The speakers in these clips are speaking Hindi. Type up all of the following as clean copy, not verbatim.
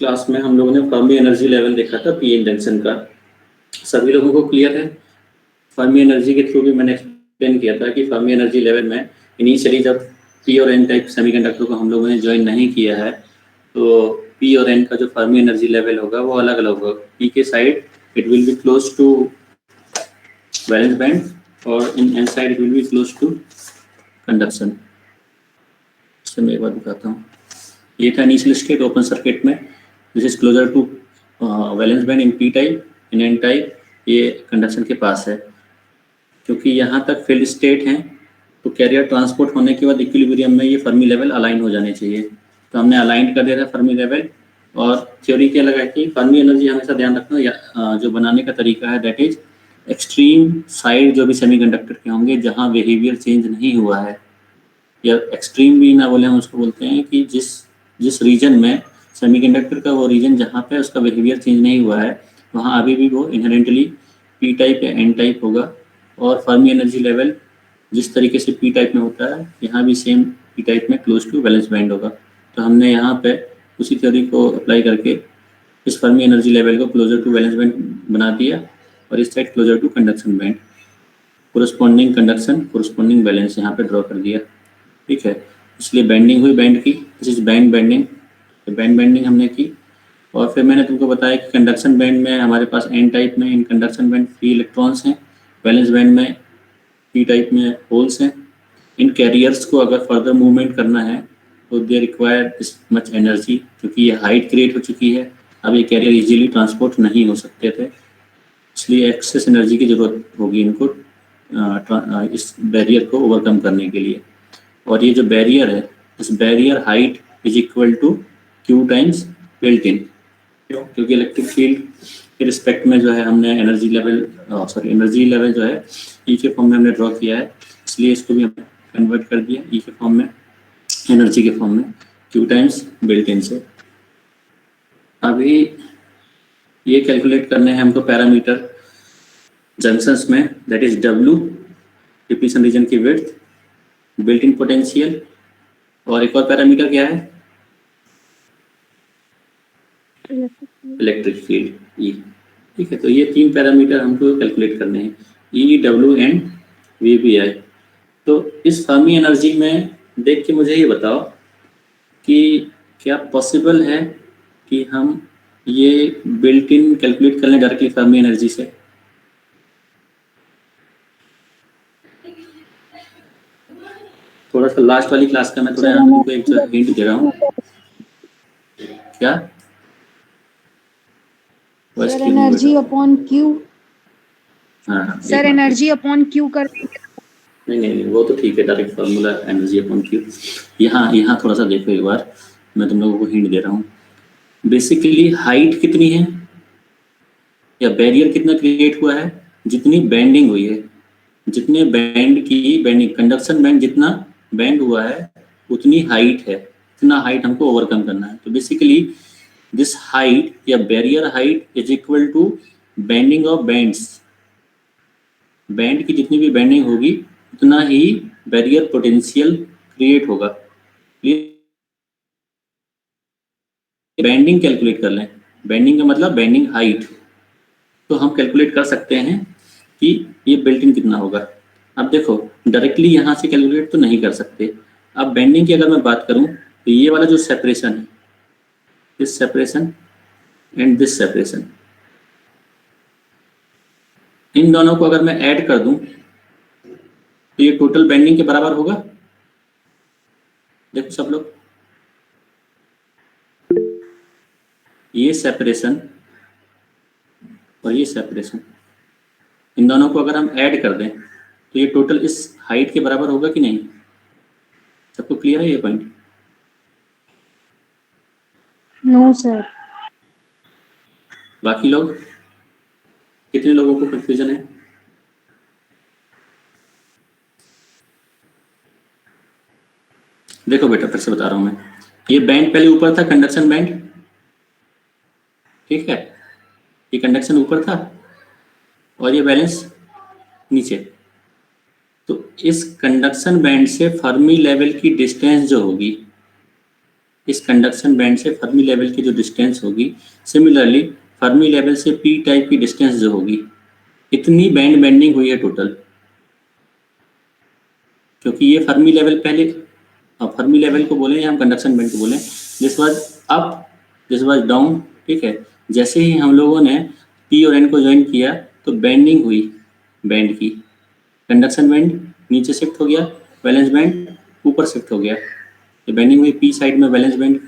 क्लास में हम लोगों ने फर्मी एनर्जी लेवल देखा था पी एन जंक्शन का। सभी लोगों को क्लियर है? फर्मी एनर्जी के थ्रू भी मैंने एक्सप्लेन किया था कि फर्मी एनर्जी लेवल में इनिशियली जब पी और एन टाइप सेमीकंडक्टर को हम लोगों ने ज्वाइन नहीं किया है तो पी और एन का जो फर्मी एनर्जी लेवल होगा वो अलग अलग होगा। पी के side it will be close to valence band और in n side it will be close to conduction. इससे मैं एक बार दिखाता हूँ। ये था इनिशियल स्टेट ओपन सर्किट में, this is closer to valence band in p type, in n type ये कंडक्शन के पास है। क्योंकि यहाँ तक फील्ड स्टेट हैं तो कैरियर ट्रांसपोर्ट होने के बाद इक्विलिब्रियम में ये फर्मी लेवल अलाइन हो जाने चाहिए, तो हमने अलाइन कर दिया था फर्मी लेवल। और थ्योरी क्या लगा कि फर्मी एनर्जी हमेशा ध्यान रखना जो बनाने का तरीका है दैट इज एक्सट्रीम साइड जो भी सेमीकंडक्टर के होंगे जहाँ बिहेवियर चेंज नहीं हुआ है, या एक्सट्रीम भी ना बोले हम उसको बोलते हैं कि जिस रीजन में सेमीकंडक्टर का वो रीजन जहाँ पे उसका बिहेवियर चेंज नहीं हुआ है वहाँ अभी भी वो इनहेरेंटली पी टाइप या एन टाइप होगा। और फर्मी एनर्जी लेवल जिस तरीके से पी टाइप में होता है यहाँ भी सेम पी टाइप में क्लोज टू वैलेंस बैंड होगा। तो हमने यहाँ पे उसी थ्योरी को अप्लाई करके इस फर्मी एनर्जी लेवल को क्लोजर टू वैलेंस बैंड बना दिया और इस side closer to conduction band, corresponding conduction corresponding valence यहाँ पे ड्रॉ कर दिया। ठीक है, इसलिए बैंडिंग हुई बैंड की, दिस इज बैंड बैंडिंग। तो बैंड बैंडिंग हमने की और फिर मैंने तुमको बताया कि कंडक्शन बैंड में हमारे पास एन टाइप में in conduction band free electrons हैं, वैलेंस बैंड में पी टाइप में होल्स हैं। इन कैरियर्स को अगर फर्दर मूवमेंट करना है तो they require this much energy, क्योंकि ये हाइट क्रिएट हो चुकी है, अब ये कैरियर इजीली ट्रांसपोर्ट नहीं हो सकते थे, इसलिए एक्सेस एनर्जी की जरूरत होगी इनको इस बैरियर को ओवरकम करने के लिए। और ये जो बैरियर है इस barrier height is equal to q times built in, क्योंकि इलेक्ट्रिक फील्ड के रिस्पेक्ट में जो है हमने एनर्जी लेवल जो है ई के फॉर्म में हमने ड्रॉ किया है, इसलिए इसको भी हमने कन्वर्ट कर दिया ई के फॉर्म में, एनर्जी के फॉर्म में क्यू टाइम्स बिल्ट इन से। अभी ये कैलकुलेट करने हैं हमको पैरामीटर जंक्शंस में, that is W depletion region की विड्थ, बिल्ट इन पोटेंशियल, और एक और पैरामीटर क्या है इलेक्ट्रिक फील्ड ई। ठीक है, तो ये तीन पैरामीटर हमको कैलकुलेट करने हैं, E W and V B I. तो इस फर्मी एनर्जी में देख के मुझे ये बताओ कि क्या पॉसिबल है कि हम ये बिल्ट इन कैलकुलेट कर लें डायरेक्टली फर्मी एनर्जी से। थोड़ा सा लास्ट वाली क्लास का मैं थोड़ा तुमको एक हिंट दे रहा हूँ। क्या सर एनर्जी अपॉन क्यू, हाँ सर एनर्जी अपॉन क्यू कर नहीं वो तो ठीक है, direct formula energy upon Q. यहाँ थोड़ा सा देखो एक बार, मैं तुम लोगों को हिंट दे रहा हूँ। बेसिकली हाइट कितनी है या बैरियर कितना क्रिएट हुआ है, जितनी बैंडिंग हुई है, जितने बैंड की बैंडिंग कंडक्शन बैंड जितना बैंड हुआ है उतनी हाइट है, इतना हाइट हमको ओवरकम करना है। तो बेसिकली दिस हाइट या barrier height is equal to bending of bands, band की जितनी भी बैंडिंग होगी उतना ही बैरियर पोटेंशियल क्रिएट होगा। बैंडिंग कैलकुलेट कर लें, बैंडिंग का मतलब बैंडिंग हाइट, तो हम कैलकुलेट कर सकते हैं कि ये बिल्ट इन कितना होगा। अब देखो डायरेक्टली यहाँ से कैलकुलेट तो नहीं कर सकते। अब बैंडिंग की अगर मैं बात करूँ तो ये वाला जो सेपरेशन है, this separation and this separation, इन दोनों को अगर मैं ऐड कर दूं तो ये टोटल बैंडिंग के बराबर होगा। देखो सब लोग, ये सेपरेशन और ये सेपरेशन, इन दोनों को अगर हम ऐड कर दें तो ये टोटल इस हाइट के बराबर होगा कि नहीं। सबको क्लियर है ये पॉइंट? No sir. बाकी लोग, कितने लोगों को कंफ्यूजन है? देखो बेटा फिर से बता रहा हूं मैं, ये बैंड पहले ऊपर था कंडक्शन बैंड, ठीक है, ये कंडक्शन ऊपर था और ये बैलेंस नीचे। तो इस कंडक्शन बैंड से फर्मी लेवल की डिस्टेंस जो होगी इस कंडक्शन बैंड से फर्मी लेवल की जो डिस्टेंस होगी, सिमिलरली फर्मी लेवल से पी टाइप की डिस्टेंस जो होगी, इतनी बैंड बेंडिंग हुई है टोटल। क्योंकि ये फर्मी लेवल पहले, फर्मी लेवल को बोले या हम कंडक्शन बैंड को बोले, this was up, this was down, ठीक है। जैसे ही हम लोगों ने पी और एन को ज्वाइन किया तो बेंडिंग हुई बैंड की, कंडक्शन बैंड नीचे शिफ्ट हो गया, वैलेंस बैंड ऊपर शिफ्ट हो गया। ये बेंडिंग हुई पी साइड में वैलेंस बैंड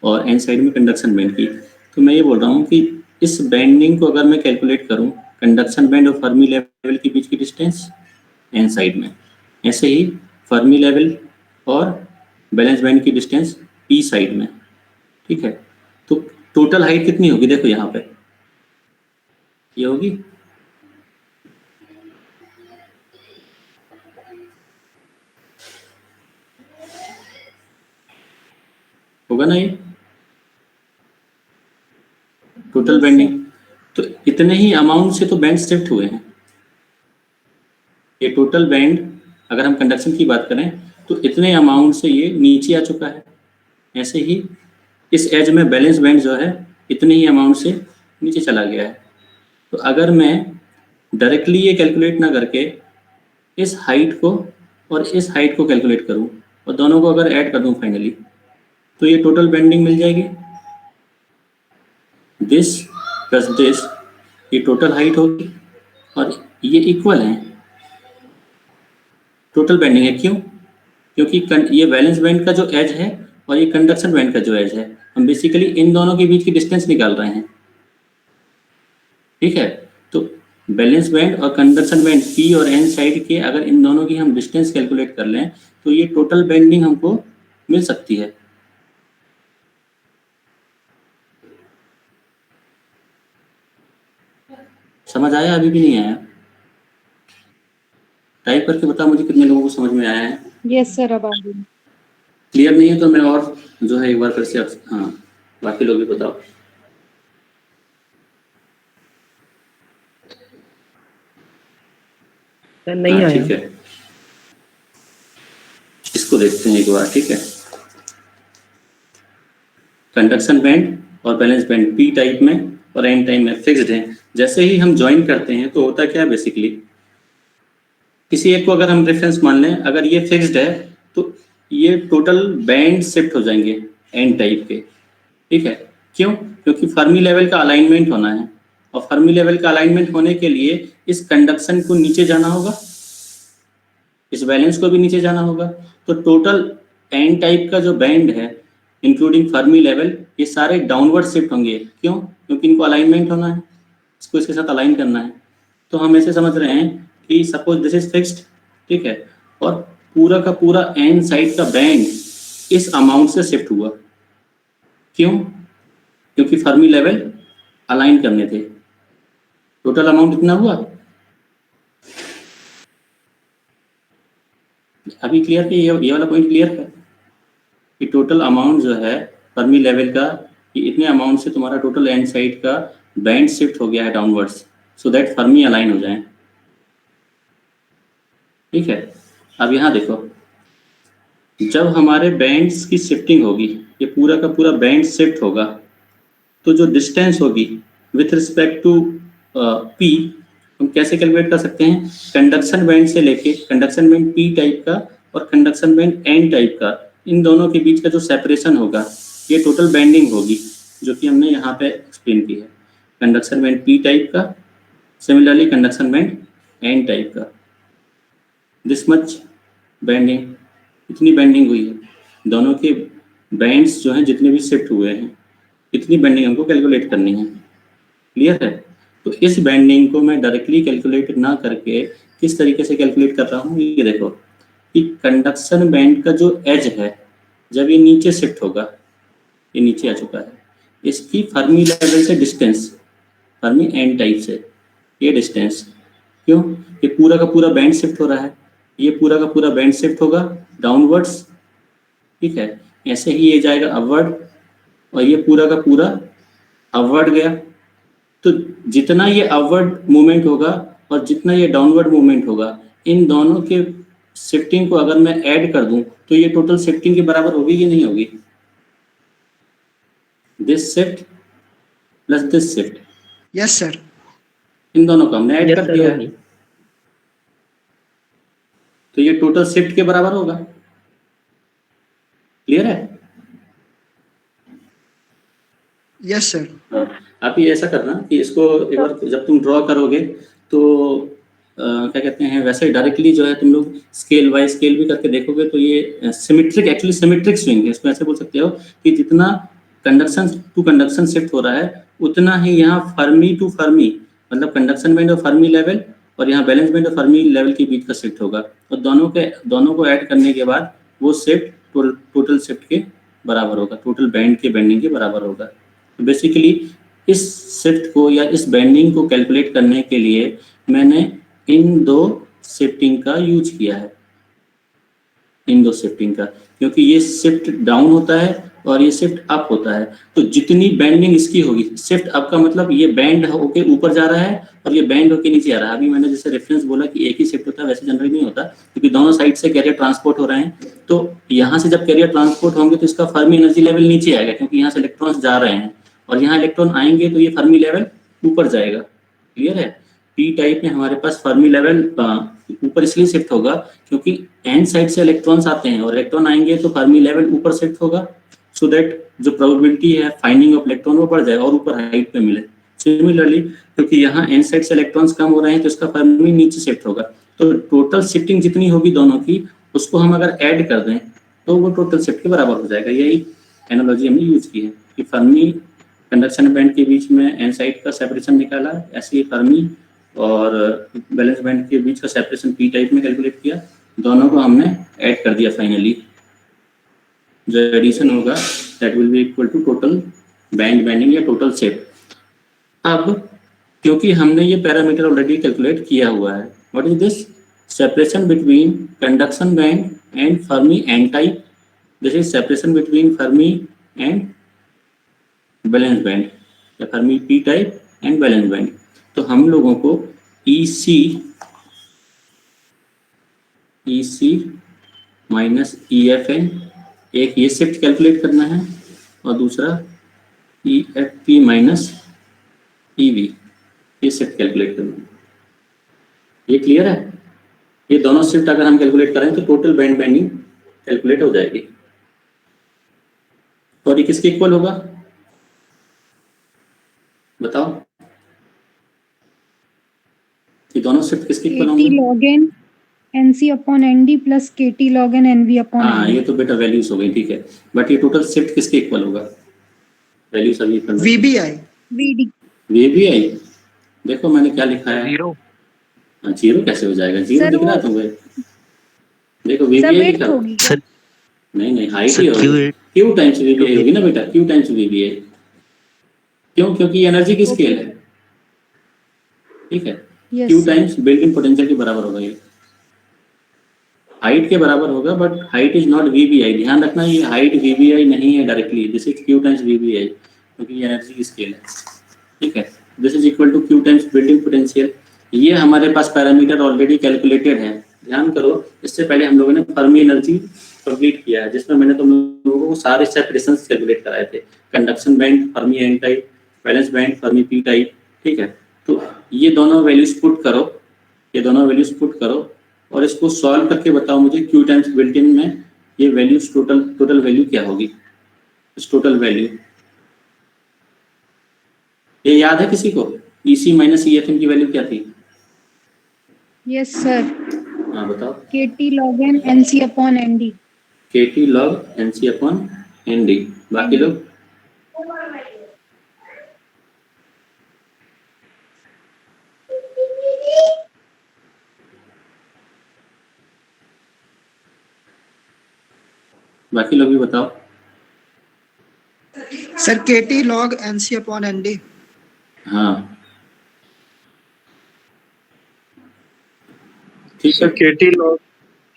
और एन साइड में कंडक्शन बैंड की। तो मैं ये बोल रहा हूँ कि इस बेंडिंग को अगर मैं कैलकुलेट करूँ, कंडक्शन बैंड और फर्मी लेवल के बीच की डिस्टेंस एन साइड में, ऐसे ही फर्मी लेवल और बैलेंस बैंड की डिस्टेंस पी साइड में, ठीक है। तो टोटल हाइट कितनी होगी, देखो यहाँ पे ये होगी होगा ना, ये टोटल बेंडिंग। तो इतने ही अमाउंट से तो बैंड शिफ्ट हुए हैं। ये टोटल बैंड अगर हम कंडक्शन की बात करें तो इतने अमाउंट से ये नीचे आ चुका है। ऐसे ही इस एज में बैलेंस बैंड जो है इतने ही अमाउंट से नीचे चला गया है। तो अगर मैं डायरेक्टली ये कैलकुलेट ना करके इस हाइट को और इस हाइट को कैलकुलेट करूं और दोनों को अगर ऐड कर दूं फाइनली, तो ये टोटल बेंडिंग मिल जाएगी। दिस प्लस दिस, ये टोटल हाइट होगी और ये इक्वल है, टोटल बेंडिंग है। क्यों? क्योंकि ये वैलेंस बैंड का जो एज है और ये कंडक्शन बैंड का जो एज है, हम बेसिकली इन दोनों के बीच की डिस्टेंस निकाल रहे हैं, ठीक है। तो बैलेंस बैंड और कंडक्शन बैंड पी और एन साइड के अगर इन दोनों की हम डिस्टेंस कैलकुलेट कर लें तो ये टोटल बेंडिंग हमको मिल सकती है। समझ आया? अभी भी नहीं आया? टाइप करके बता मुझे कितने लोगों को समझ में आया है। यस सर, अब आ गई। क्लियर नहीं है तो मैं और जो है एक बार फिर से, हाँ बाकी लोग भी बताओ। नहीं आया। ठीक है, इसको देखते हैं एक बार, ठीक है। कंडक्शन बैंड और बैलेंस बैंड पी टाइप में और एन टाइप में फिक्स्ड है। जैसे ही हम ज्वाइन करते हैं तो होता क्या है, बेसिकली किसी एक को अगर हम रेफरेंस मान लें, अगर ये फिक्स्ड है तो ये टोटल बैंड शिफ्ट हो जाएंगे एन टाइप के, ठीक है। क्यों? क्योंकि फर्मी लेवल का अलाइनमेंट होना है और फर्मी लेवल का अलाइनमेंट होने के लिए इस कंडक्शन को नीचे जाना होगा, इस बैलेंस को भी नीचे जाना होगा। तो टोटल एन टाइप का जो बैंड है इंक्लूडिंग फर्मी लेवल, ये सारे डाउनवर्ड शिफ्ट होंगे। क्यों? क्योंकि इनको अलाइनमेंट होना है, इसको इसके साथ अलाइन करना है। तो हम ऐसे समझ रहे हैं कि सपोज दिस इज फिक्स्ड, ठीक है, और पूरा का पूरा एन साइड का बैंड इस अमाउंट से शिफ्ट हुआ। क्यों? क्योंकि फर्मी लेवल अलाइन करने थे। टोटल अमाउंट इतना हुआ। अभी क्लियर है? ये वाला पॉइंट क्लियर है कि टोटल अमाउंट जो है फर्मी लेवल का, कि इतने अमाउंट से तुम्हारा टोटल एन साइड का बैंड शिफ्ट हो गया है downwards, so that Fermi align हो जाए, ठीक है। अब यहाँ देखो, जब हमारे बैंड्स की शिफ्टिंग होगी, ये पूरा का पूरा बैंड शिफ्ट होगा, तो जो डिस्टेंस होगी विथ रिस्पेक्ट टू पी, हम कैसे कैलकुलेट कर सकते हैं? कंडक्शन बैंड से लेके, कंडक्शन बैंड पी टाइप का और कंडक्शन बैंड एन टाइप का, इन दोनों के बीच का जो सेपरेशन होगा, ये टोटल बैंडिंग होगी, जो कि हमने यहाँ पे एक्सप्लेन की है। कंडक्शन बैंड पी टाइप का, similarly conduction band N type का, दिस मच बैंडिंग, इतनी बैंडिंग हुई है। दोनों के बैंड्स जो हैं जितने भी शिफ्ट हुए हैं, इतनी बैंडिंग हमको कैलकुलेट करनी है। क्लियर है? तो इस बैंडिंग को मैं डायरेक्टली कैलकुलेट ना करके किस तरीके से कैलकुलेट कर रहा हूँ, ये देखो कि कंडक्शन बैंड का जो एज है, जब ये नीचे शिफ्ट होगा, ये नीचे आ चुका है, इसकी फर्मी लेवल से डिस्टेंस, फर्मी एन टाइप से ये डिस्टेंस, क्यों? ये पूरा का पूरा बैंड शिफ्ट हो रहा है, ये पूरा का पूरा बैंड शिफ्ट होगा डाउनवर्ड्स, ठीक है। ऐसे ही ये जाएगा अपवर्ड और ये पूरा का पूरा अपवर्ड गया। तो जितना ये अपवर्ड मूवमेंट होगा और जितना ये डाउनवर्ड मूवमेंट होगा, इन दोनों के शिफ्टिंग को अगर मैं ऐड कर दूं तो ये टोटल शिफ्टिंग के बराबर होगी कि नहीं होगी? This shift plus this shift, yes sir. इन दोनों को हमने ऐड Yes, कर sir, दिया है। है, तो ये टोटल शिफ्ट के बराबर होगा। क्लियर है? Yes sir. हाँ, आप ये ऐसा करना कि इसको एक बार जब तुम ड्रॉ करोगे तो क्या कहते हैं, वैसे डायरेक्टली जो है तुम लोग स्केल बाय स्केल भी करके देखोगे तो ये सिमेट्रिक, एक्चुअली सिमेट्रिक स्विंग है। इसको ऐसे बोल सकते हो कि जितना कंडक्शन टू कंडक्शन शिफ्ट हो रहा है उतना ही यहाँ फर्मी टू फर्मी, मतलब कंडक्शन बैंड और फर्मी लेवल, और यहाँ बैलेंस बैंड और फर्मी लेवल के बीच का शिफ्ट होगा। और दोनों को ऐड करने के बाद वो शिफ्ट टोटल शिफ्ट के बराबर होगा, टोटल बैंड के बेंडिंग के बराबर होगा। तो बेसिकली इस शिफ्ट को या इस बेंडिंग को कैलकुलेट करने के लिए मैंने इन दो शिफ्टिंग का यूज किया है, इन दो शिफ्टिंग का, क्योंकि ये शिफ्ट डाउन होता है और ये शिफ्ट अप होता है। तो जितनी बेंडिंग इसकी होगी, शिफ्ट अप का मतलब ये बैंड होके ऊपर जा रहा है और ये बैंड होके नीचे आ रहा है। अभी मैंने जैसे रेफरेंस बोला कि एक ही शिफ्ट होता है, वैसे जनरली नहीं होता, क्योंकि दोनों साइड से कैरियर ट्रांसपोर्ट हो रहे हैं। तो यहाँ से जब कैरियर ट्रांसपोर्ट होंगे तो इसका फर्मी एनर्जी लेवल नीचे आएगा, क्योंकि यहाँ से इलेक्ट्रॉन्स जा रहे हैं, और यहाँ इलेक्ट्रॉन आएंगे तो ये फर्मी लेवल ऊपर जाएगा। क्लियर है? पी टाइप में हमारे पास फर्मी लेवल ऊपर इसलिए शिफ्ट होगा क्योंकि एन साइड से इलेक्ट्रॉन्स आते हैं और इलेक्ट्रॉन आएंगे तो फर्मी लेवल ऊपर शिफ्ट होगा, सो दैट जो प्रोबेबिलिटी है फाइंडिंग ऑफ इलेक्ट्रॉन वो बढ़ जाएगा और ऊपर हाइट पे मिले। सिमिलरली क्योंकि यहाँ एन साइड से इलेक्ट्रॉन्स कम हो रहे हैं तो इसका फर्मी नीचे शिफ्ट होगा। तो टोटल शिफ्टिंग जितनी होगी दोनों की, उसको हम अगर ऐड कर दें तो वो टोटल शिफ्ट के बराबर हो जाएगा। यही एनालॉजी हमने यूज की है कि फर्मी कंडक्शन बैंड के बीच में एन साइड का सेपरेशन निकाला, ऐसे ही फर्मी और बैलेंस बैंड के बीच का सेपरेशन पी टाइप में कैलकुलेट किया, दोनों को हमने ऐड कर दिया। फाइनली जो एडिशन होगा that will be equal to total band bending या टोटल शिफ्ट। अब क्योंकि हमने ये पैरामीटर ऑलरेडी कैलकुलेट किया हुआ है, what is this? Separation between conduction band and Fermi N type, this is separation between Fermi and valence band या Fermi P type and valence band. तो हम लोगों को EC माइनस EFN, एक ये शिफ्ट कैलकुलेट करना है और दूसरा EFP माइनस EV, ये शिफ्ट कैलकुलेट करना है। ये क्लियर है? ये दोनों शिफ्ट अगर हम कैलकुलेट करें तो टोटल बैंड बेंडिंग कैलकुलेट हो जाएगी। और ये किसके इक्वल होगा बताओ? ये दोनों शिफ्ट किसके इक्वल KT होंगे? log n NC upon ND plus KT log n NV upon हाँ, ND। ये तो बेटा वैल्यूज हो गई, ठीक है, बट ये टोटल शिफ्ट किसके इक्वल होगा? वैल्यू सभी इक्वल है। VBI। VD। VBI, देखो मैंने क्या लिखा है। जीरो। हाँ, जीरो कैसे हो जाएगा? जीरो सर दिख रहा है वो तुम्हें? देखो सब VBI एट लिखा। होगी क्या? सर नहीं हाइट सर ही होगी, Q टाइम्स VBI होगी ना बेटा, Q टाइम्स VBI। क्यों? क्योंकि एनर्जी की स्केल है, ठीक है। Yes, Q sir. Times built in potential के बराबर होगा, ये हाइट के बराबर होगा, but height is not VBI। ध्यान रखना ये हाइट VBI नहीं है directly, this is Q times VBI, क्योंकि ये एनर्जी की स्केल है, ठीक है। This is equal to Q times built in potential. ये हमारे पास पैरामीटर ऑलरेडी कैलकुलेटेड है। ध्यान करो, इससे पहले हम लोगों ने फर्मी एनर्जी कंप्लीट किया है, जिसमें मैंने तुम लोगों को सारे सेपरेशंस कैलकुलेट कराए थे। Conduction band Fermi N type, valence band Fermi P type, ठीक है। तो ये दोनों वैल्यूज पुट करो, ये दोनों वैल्यूज पुट करो और इसको सॉल्व करके बताओ मुझे Q टाइम्स बिल्ट इन में ये वैल्यूज टोटल वैल्यू क्या होगी? इस टोटल वैल्यू ये याद है किसी को? EC माइनस EFN की वैल्यू क्या थी? Yes, sir. हाँ बताओ। KT log n NC upon ND। KT log NC upon ND। बाकी लोग? बाकी लोग भी बताओ। Sir KT log NC upon ND। हाँ ठीक है।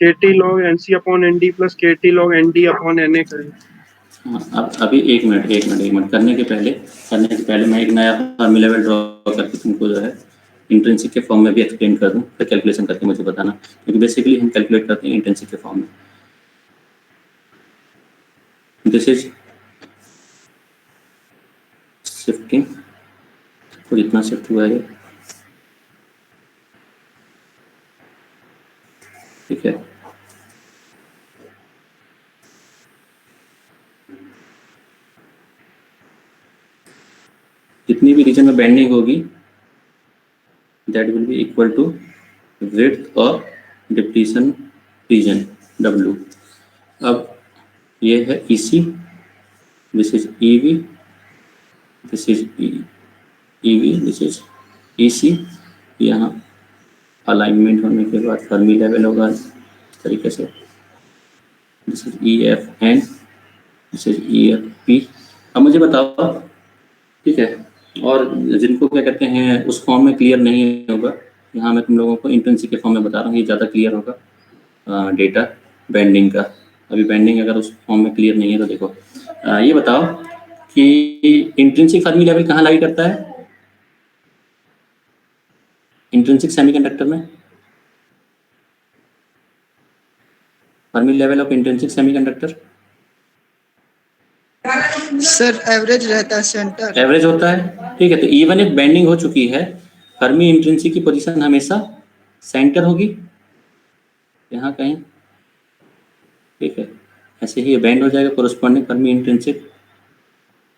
KT log NC upon ND plus KT log ND upon NA करें। हाँ, अब अभी एक मिनट करने के पहले मैं एक नया फॉर्मूला लेवल ड्रॉ करके तुमको जो है इंट्रिंसिक के फॉर्म में भी एक्सप्लेन कर दूं, फिर कैलकुलेशन करके मुझे बताना, क्योंकि बेसिकली हम कैलकुलेट करते हैं इंट्रिंसिक के फॉर्म में। दिस इज कितना शिफ्ट हुआ है, ठीक है। जितनी भी रीजन में बेंडिंग होगी that will be equal to width और डिप्लीशन रीजन W। अब ये है EC, this is EV, this is EV, this is EC। यहाँ अलाइनमेंट होने के बाद फर्मी लेवल होगा इस तरीके से, this is EFN, this is EFP। अब मुझे बताओ, ठीक है, और जिनको क्या कहते हैं उस फॉर्म में क्लियर नहीं होगा, यहाँ मैं तुम लोगों को इंट्रिंसिक के फॉर्म में बता रहा हूँ, ये ज़्यादा क्लियर होगा डेटा बेंडिंग का। अभी बेंडिंग अगर उस फॉर्म में क्लियर नहीं है तो देखो, ये बताओ कि इंट्रिंसिक फर्मी लेवल कहाँ लाई करता है इंट्रिंसिक सेमीकंडक्टर में? Fermi level of intrinsic semiconductor sir average रहता है, सेंटर। एवरेज होता है, ठीक है। तो इवन एक बेंडिंग हो चुकी है, फर्मी इंट्रिंसिक की पोजीशन हमेशा सेंटर होगी यहाँ कहीं, ठीक है। ऐसे ही बेंड हो जाएगा कोरस्पॉन्डिंग फर्मी इंट्रिंसिक।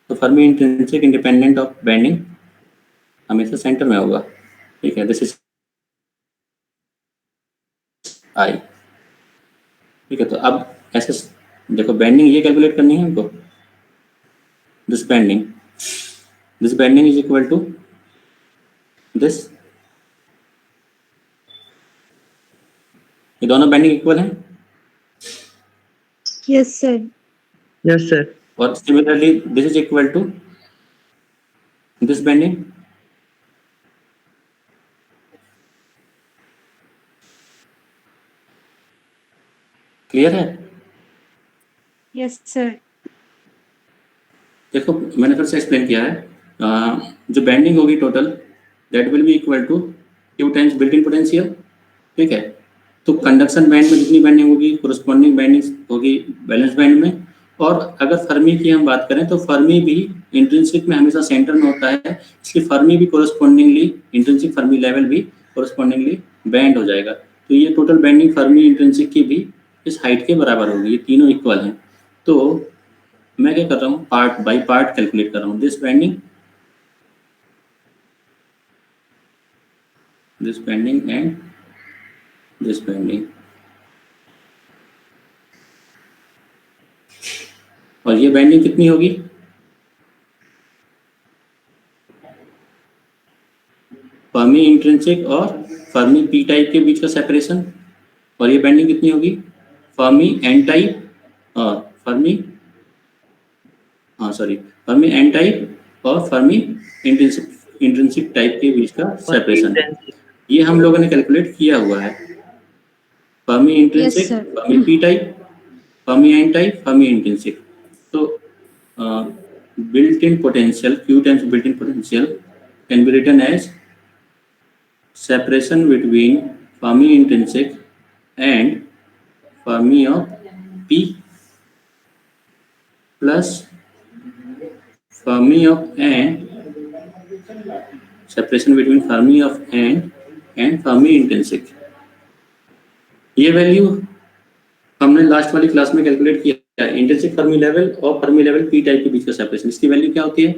तो Fermi intrinsic independent of bending हमेशा सेंटर में होगा, ठीक है। दिस इज I, ठीक है। तो अब ऐसे देखो, बेंडिंग ये कैलकुलेट करनी है हमको, this bending is equal to this, ये दोनों बेंडिंग इक्वल हैं, Yes, sir. Yes, sir. और similarly this is equal to this bending. Clear है? Yes, sir. देखो मैंने फिर से एक्सप्लेन किया है, जो बेंडिंग होगी total that will be equal to Q times built in potential, ठीक है। तो कंडक्शन बैंड में जितनी बेंडिंग होगी कोरस्पॉन्डिंग बेंडिंग होगी बैलेंस बैंड में। और अगर फर्मी की हम बात करें तो फर्मी भी इंट्रिंसिक में हमेशा सेंटर में होता है, इसलिए फर्मी भी कोरस्पॉन्डिंगली इंट्रिंसिक फर्मी लेवल भी कोरस्पॉन्डिंगली बैंड हो जाएगा। तो ये टोटल बेंडिंग फर्मी इंट्रिंसिक की भी इस हाइट के बराबर होगी, ये तीनों इक्वल हैं। तो मैं क्या कर रहा हूँ, पार्ट बाय पार्ट कैलकुलेट कर रहा हूँ, this bending and this bending. और ये बेंडिंग कितनी होगी, फर्मी इंट्रिंसिक और फर्मी पी टाइप के बीच का सेपरेशन। और ये बेंडिंग कितनी होगी, फर्मी एन टाइप और फर्मी एन टाइप और फर्मी इंट्रिंसिक टाइप के बीच का सेपरेशन। ये हम लोगों ने कैलकुलेट किया हुआ है, Fermi intrinsic, Yes, sir. Fermi P type, Fermi N type, Fermi intrinsic. तो built in potential, Q times built in potential can be written as separation between Fermi intrinsic and Fermi of P plus Fermi of N, separation between Fermi of N and Fermi intrinsic। ये वैल्यू हमने लास्ट वाली क्लास में कैलकुलेट किया, इंट्रिंसिक फर्मी लेवल और फर्मी लेवल पी टाइप के बीच का सेपरेशन। इसकी वैल्यू क्या होती है,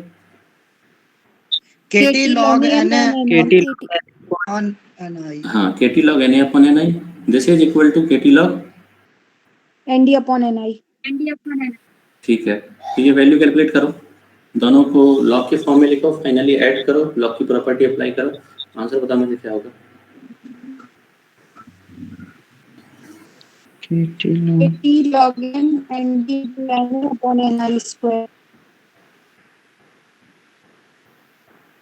KT log NA KT on NI। हाँ, KT log NA upon NI, this is equal to KT log ND upon NI. ठीक है। तो ये वैल्यू कैलकुलेट करो, दोनों को लॉग के फॉर्म में लिखो, फाइनली ऐड करो, लॉग की प्रॉपर्टी अप्लाई करो, आंसर बता मुझे क्या होगा। KT log KT log n ND into NA upon NI square.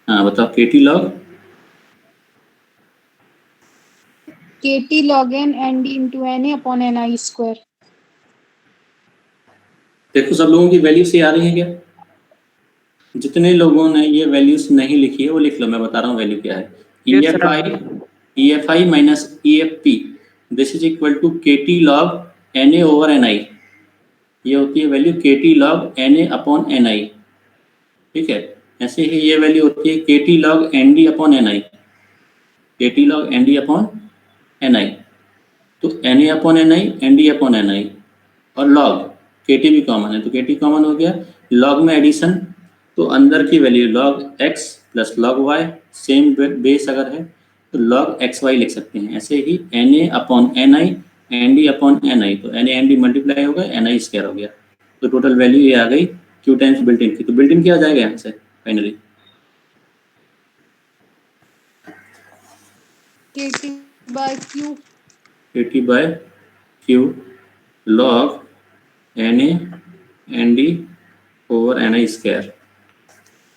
हाँ बताओ, KT log n ND into NA upon NI square. देखो सब लोगों की वैल्यू से आ रही है क्या? जितने लोगों ने ये वैल्यूज नहीं लिखी है वो लिख लो, मैं बता रहा हूँ वैल्यू क्या है। EFI minus EFP, this is equal to KT log NA over NI। ये होती है value KT log NA upon NI, ठीक है। ऐसे ही ये वैल्यू होती है k T log n D upon n i, k T log n D upon n i. तो n a upon n i, n D upon n i, और लॉग के टी भी कॉमन है, तो के टी कॉमन हो गया। लॉग में एडिशन, तो अंदर की value log x plus log y, same base अगर है तो लॉग एक्स वाई लिख सकते हैं। ऐसे ही n a upon n i, n D upon n i, तो n A N d multiply हो गया, एन आई स्क्वायर हो गया, तो टोटल वैल्यू ये आ गई क्यू टाइम्स बिल्ट इन की। तो बिल्ट इन क्या आ जाएगा यहाँ से finally? KT by Q. K T by Q log N A N D over N I square.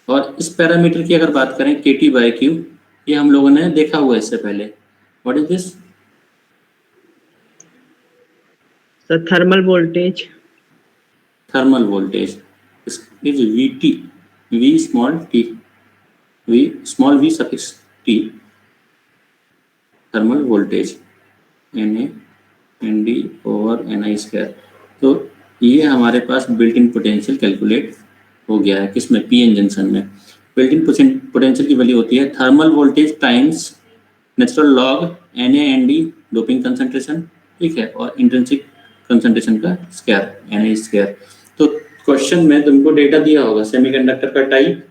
और इस पैरामीटर की अगर बात करें के टी बाय क्यू, ये हम लोगों ने देखा हुआ है इससे पहले। What is this? Sir thermal voltage. Thermal voltage is V T, V small T, V small V suffix T, thermal voltage N A N D over N I square. तो ये हमारे पास बिल्ट इन पोटेंशियल कैलकुलेट हो गया है, किसमें? पी एन जंक्शन में। बिल्ट इन पोटेंशियल की वैल्यू होती है thermal voltage times natural log N A N D doping concentration, ठीक है, और इंट्रिंसिक कंसंट्रेशन का स्क्वायर एन ए स्क्वायर। तो क्वेश्चन में तुमको डेटा दिया होगा सेमीकंडक्टर का टाइप,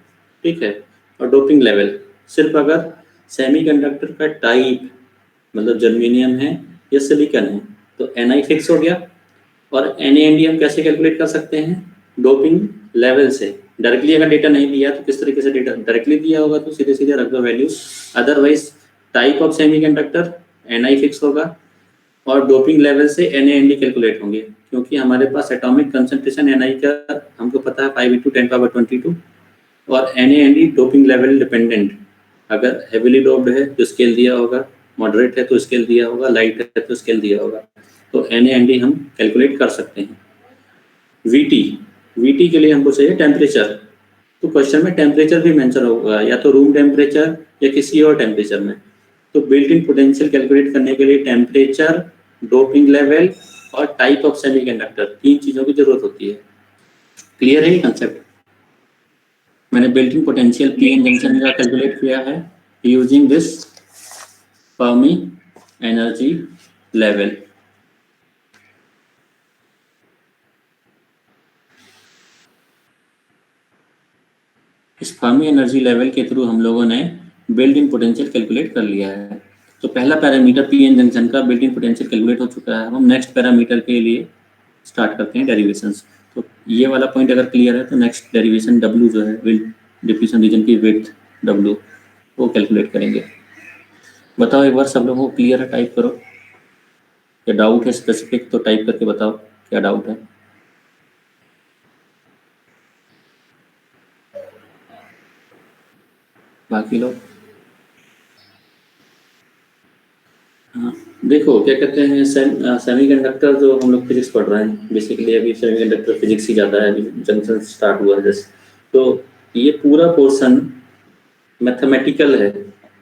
ठीक है, और डोपिंग लेवल। सिर्फ अगर सेमीकंडक्टर का टाइप मतलब जर्मेनियम है या सिलिकॉन है तो एन आई फिक्स हो गया, और एन ए एन डी हम कैसे कैलकुलेट कर सकते हैं? डोपिंग लेवल से। डायरेक्टली अगर डेटा नहीं दिया तो किस तरीके से डेटा डायरेक्टली दिया होगा तो सीधे सीधे रख दो value. Otherwise type of semiconductor N I fix होगा और डोपिंग लेवल से N A N D calculate होंगे, क्योंकि हमारे पास एटॉमिक कंसंट्रेशन एन आई का हमको पता है 5 × 10⁻22, और N A N D doping level dependent. अगर हेविली डोप्ड है तो स्केल दिया होगा, मॉडरेट है तो स्केल दिया होगा, लाइट है तो स्केल दिया होगा। तो एन ए एन डी हम कैलकुलेट कर सकते हैं। वीटी, वीटी के लिए हमको चाहिए टेम्परेचर, तो क्वेश्चन में टेम्परेचर भी मेंशन होगा, या तो रूम टेम्परेचर या किसी और टेम्परेचर में। तो बिल्ट इन पोटेंशियल कैलकुलेट करने के लिए टेम्परेचर, डोपिंग लेवल और टाइप ऑफ सेमीकंडक्टर, 3 चीजों की जरूरत होती है। क्लियर है ये कंसेप्ट? मैंने built in potential P N junction का कैलकुलेट किया है using this Fermi energy level. इस फर्मी एनर्जी लेवल के थ्रू हम लोगों ने बिल्ट इन पोटेंशियल कैलकुलेट कर लिया है। तो पहला पैरामीटर पी एन जंक्शन का बिल्ट इन पोटेंशियल कैलकुलेट हो चुका है। हम नेक्स्ट पैरामीटर के लिए स्टार्ट करते हैं डेरिवेशंस। तो ये वाला पॉइंट अगर क्लियर है तो नेक्स्ट डेरिवेशन डब्ल्यू जो है विल्ट डिफ्यूजन रीजन की विड्थ डब्ल्यू वो कैलकुलेट करेंगे। बताओ एक बार सब लोगों को क्लियर है? टाइप करो, या डाउट है स्पेसिफिक तो टाइप करके बताओ क्या डाउट है। बाकी लोग हाँ, देखो क्या कहते हैं सेमीकंडक्टर जो हम लोग फिजिक्स पढ़ रहे हैं, बेसिकली अभी सेमीकंडक्टर फिजिक्स ही ज़्यादा है, अभी जंक्शन स्टार्ट हुआ है जस्ट। तो ये पूरा पोर्शन मैथमेटिकल है,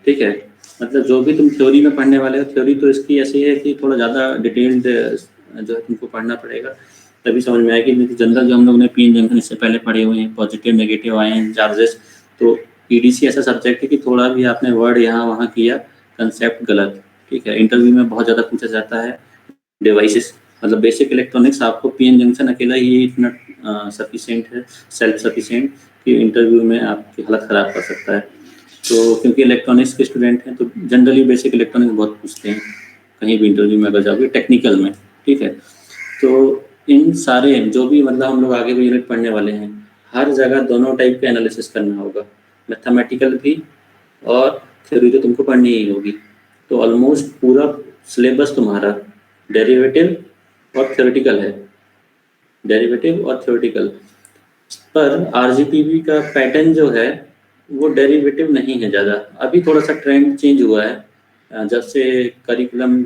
ठीक है। मतलब जो भी तुम थ्योरी में पढ़ने वाले हो, थ्योरी तो इसकी ऐसी है कि थोड़ा ज़्यादा डिटेल्ड जो है तुमको पढ़ना पड़ेगा, तभी समझ में आएगी। नहीं तो जनरल जो हम लोग ने पी एन जंक्शन इससे पहले पढ़े हुए हैं, पॉजिटिव नेगेटिव आयन चार्जेस, तो ईडीसी ऐसा सब्जेक्ट है कि थोड़ा भी आपने वर्ड यहाँ वहाँ किया कंसेप्ट गलत, ठीक है। इंटरव्यू में बहुत ज़्यादा पूछा जाता है डिवाइसेस, मतलब बेसिक इलेक्ट्रॉनिक्स आपको पी एन जंक्शन अकेला ही इतना सफिशिएंट है, सेल्फ सफिशिएंट, कि इंटरव्यू में आपकी हालत ख़राब कर सकता है। तो क्योंकि इलेक्ट्रॉनिक्स के स्टूडेंट हैं तो जनरली बेसिक इलेक्ट्रॉनिक्स बहुत पूछते हैं कहीं भी इंटरव्यू में अगर जाओगे टेक्निकल में, ठीक है। तो इन सारे जो भी मतलब हम लोग आगे भी यूनिट पढ़ने वाले हैं, हर जगह दोनों टाइप का एनालिसिस करना होगा, मैथमेटिकल भी और थ्योरी तो तुमको पढ़नी ही होगी। तो ऑलमोस्ट पूरा सिलेबस तुम्हारा डेरिवेटिव और थ्योरेटिकल है, डेरिवेटिव और थ्योरेटिकल। पर आरजीपीवी का पैटर्न जो है वो डेरिवेटिव नहीं है ज़्यादा। अभी थोड़ा सा ट्रेंड चेंज हुआ है जब से करिकुलम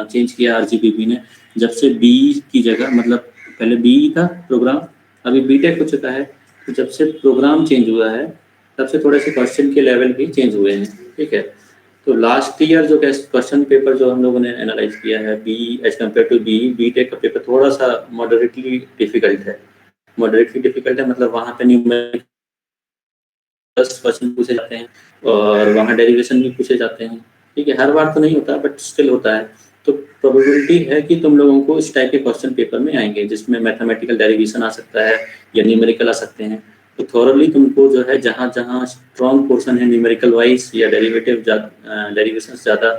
चेंज किया आरजीपीवी ने, जब से बीई की जगह, मतलब पहले बीई था प्रोग्राम, अभी बीटेक हो चुका है। तो जब से प्रोग्राम चेंज हुआ है तब से थोड़े से क्वेश्चन के लेवल भी चेंज हुए हैं, ठीक है। तो लास्ट ईयर जो क्वेश्चन पेपर जो हम लोगों ने एनालाइज किया है BE as compare to BE, BTech का पेपर थोड़ा सा मॉडरेटली डिफिकल्ट है। मॉडरेटली डिफिकल्ट है मतलब वहाँ पे न्यूमेरिकल 10 क्वेश्चन पूछे जाते हैं और वहाँ डेरिवेशन भी पूछे जाते हैं, ठीक है। हर बार तो नहीं होता बट स्टिल होता है। तो प्रोबेबिलिटी है कि तुम लोगों को इस टाइप के क्वेश्चन पेपर में आएंगे जिसमें मैथमेटिकल डेरिवेशन आ सकता है या न्यूमेरिकल आ सकते हैं। तो थॉरली तुमको जो है जहाँ जहाँ स्ट्रॉन्ग पोर्शन है न्यूमेरिकल वाइज या डेरिवेशन ज़्यादा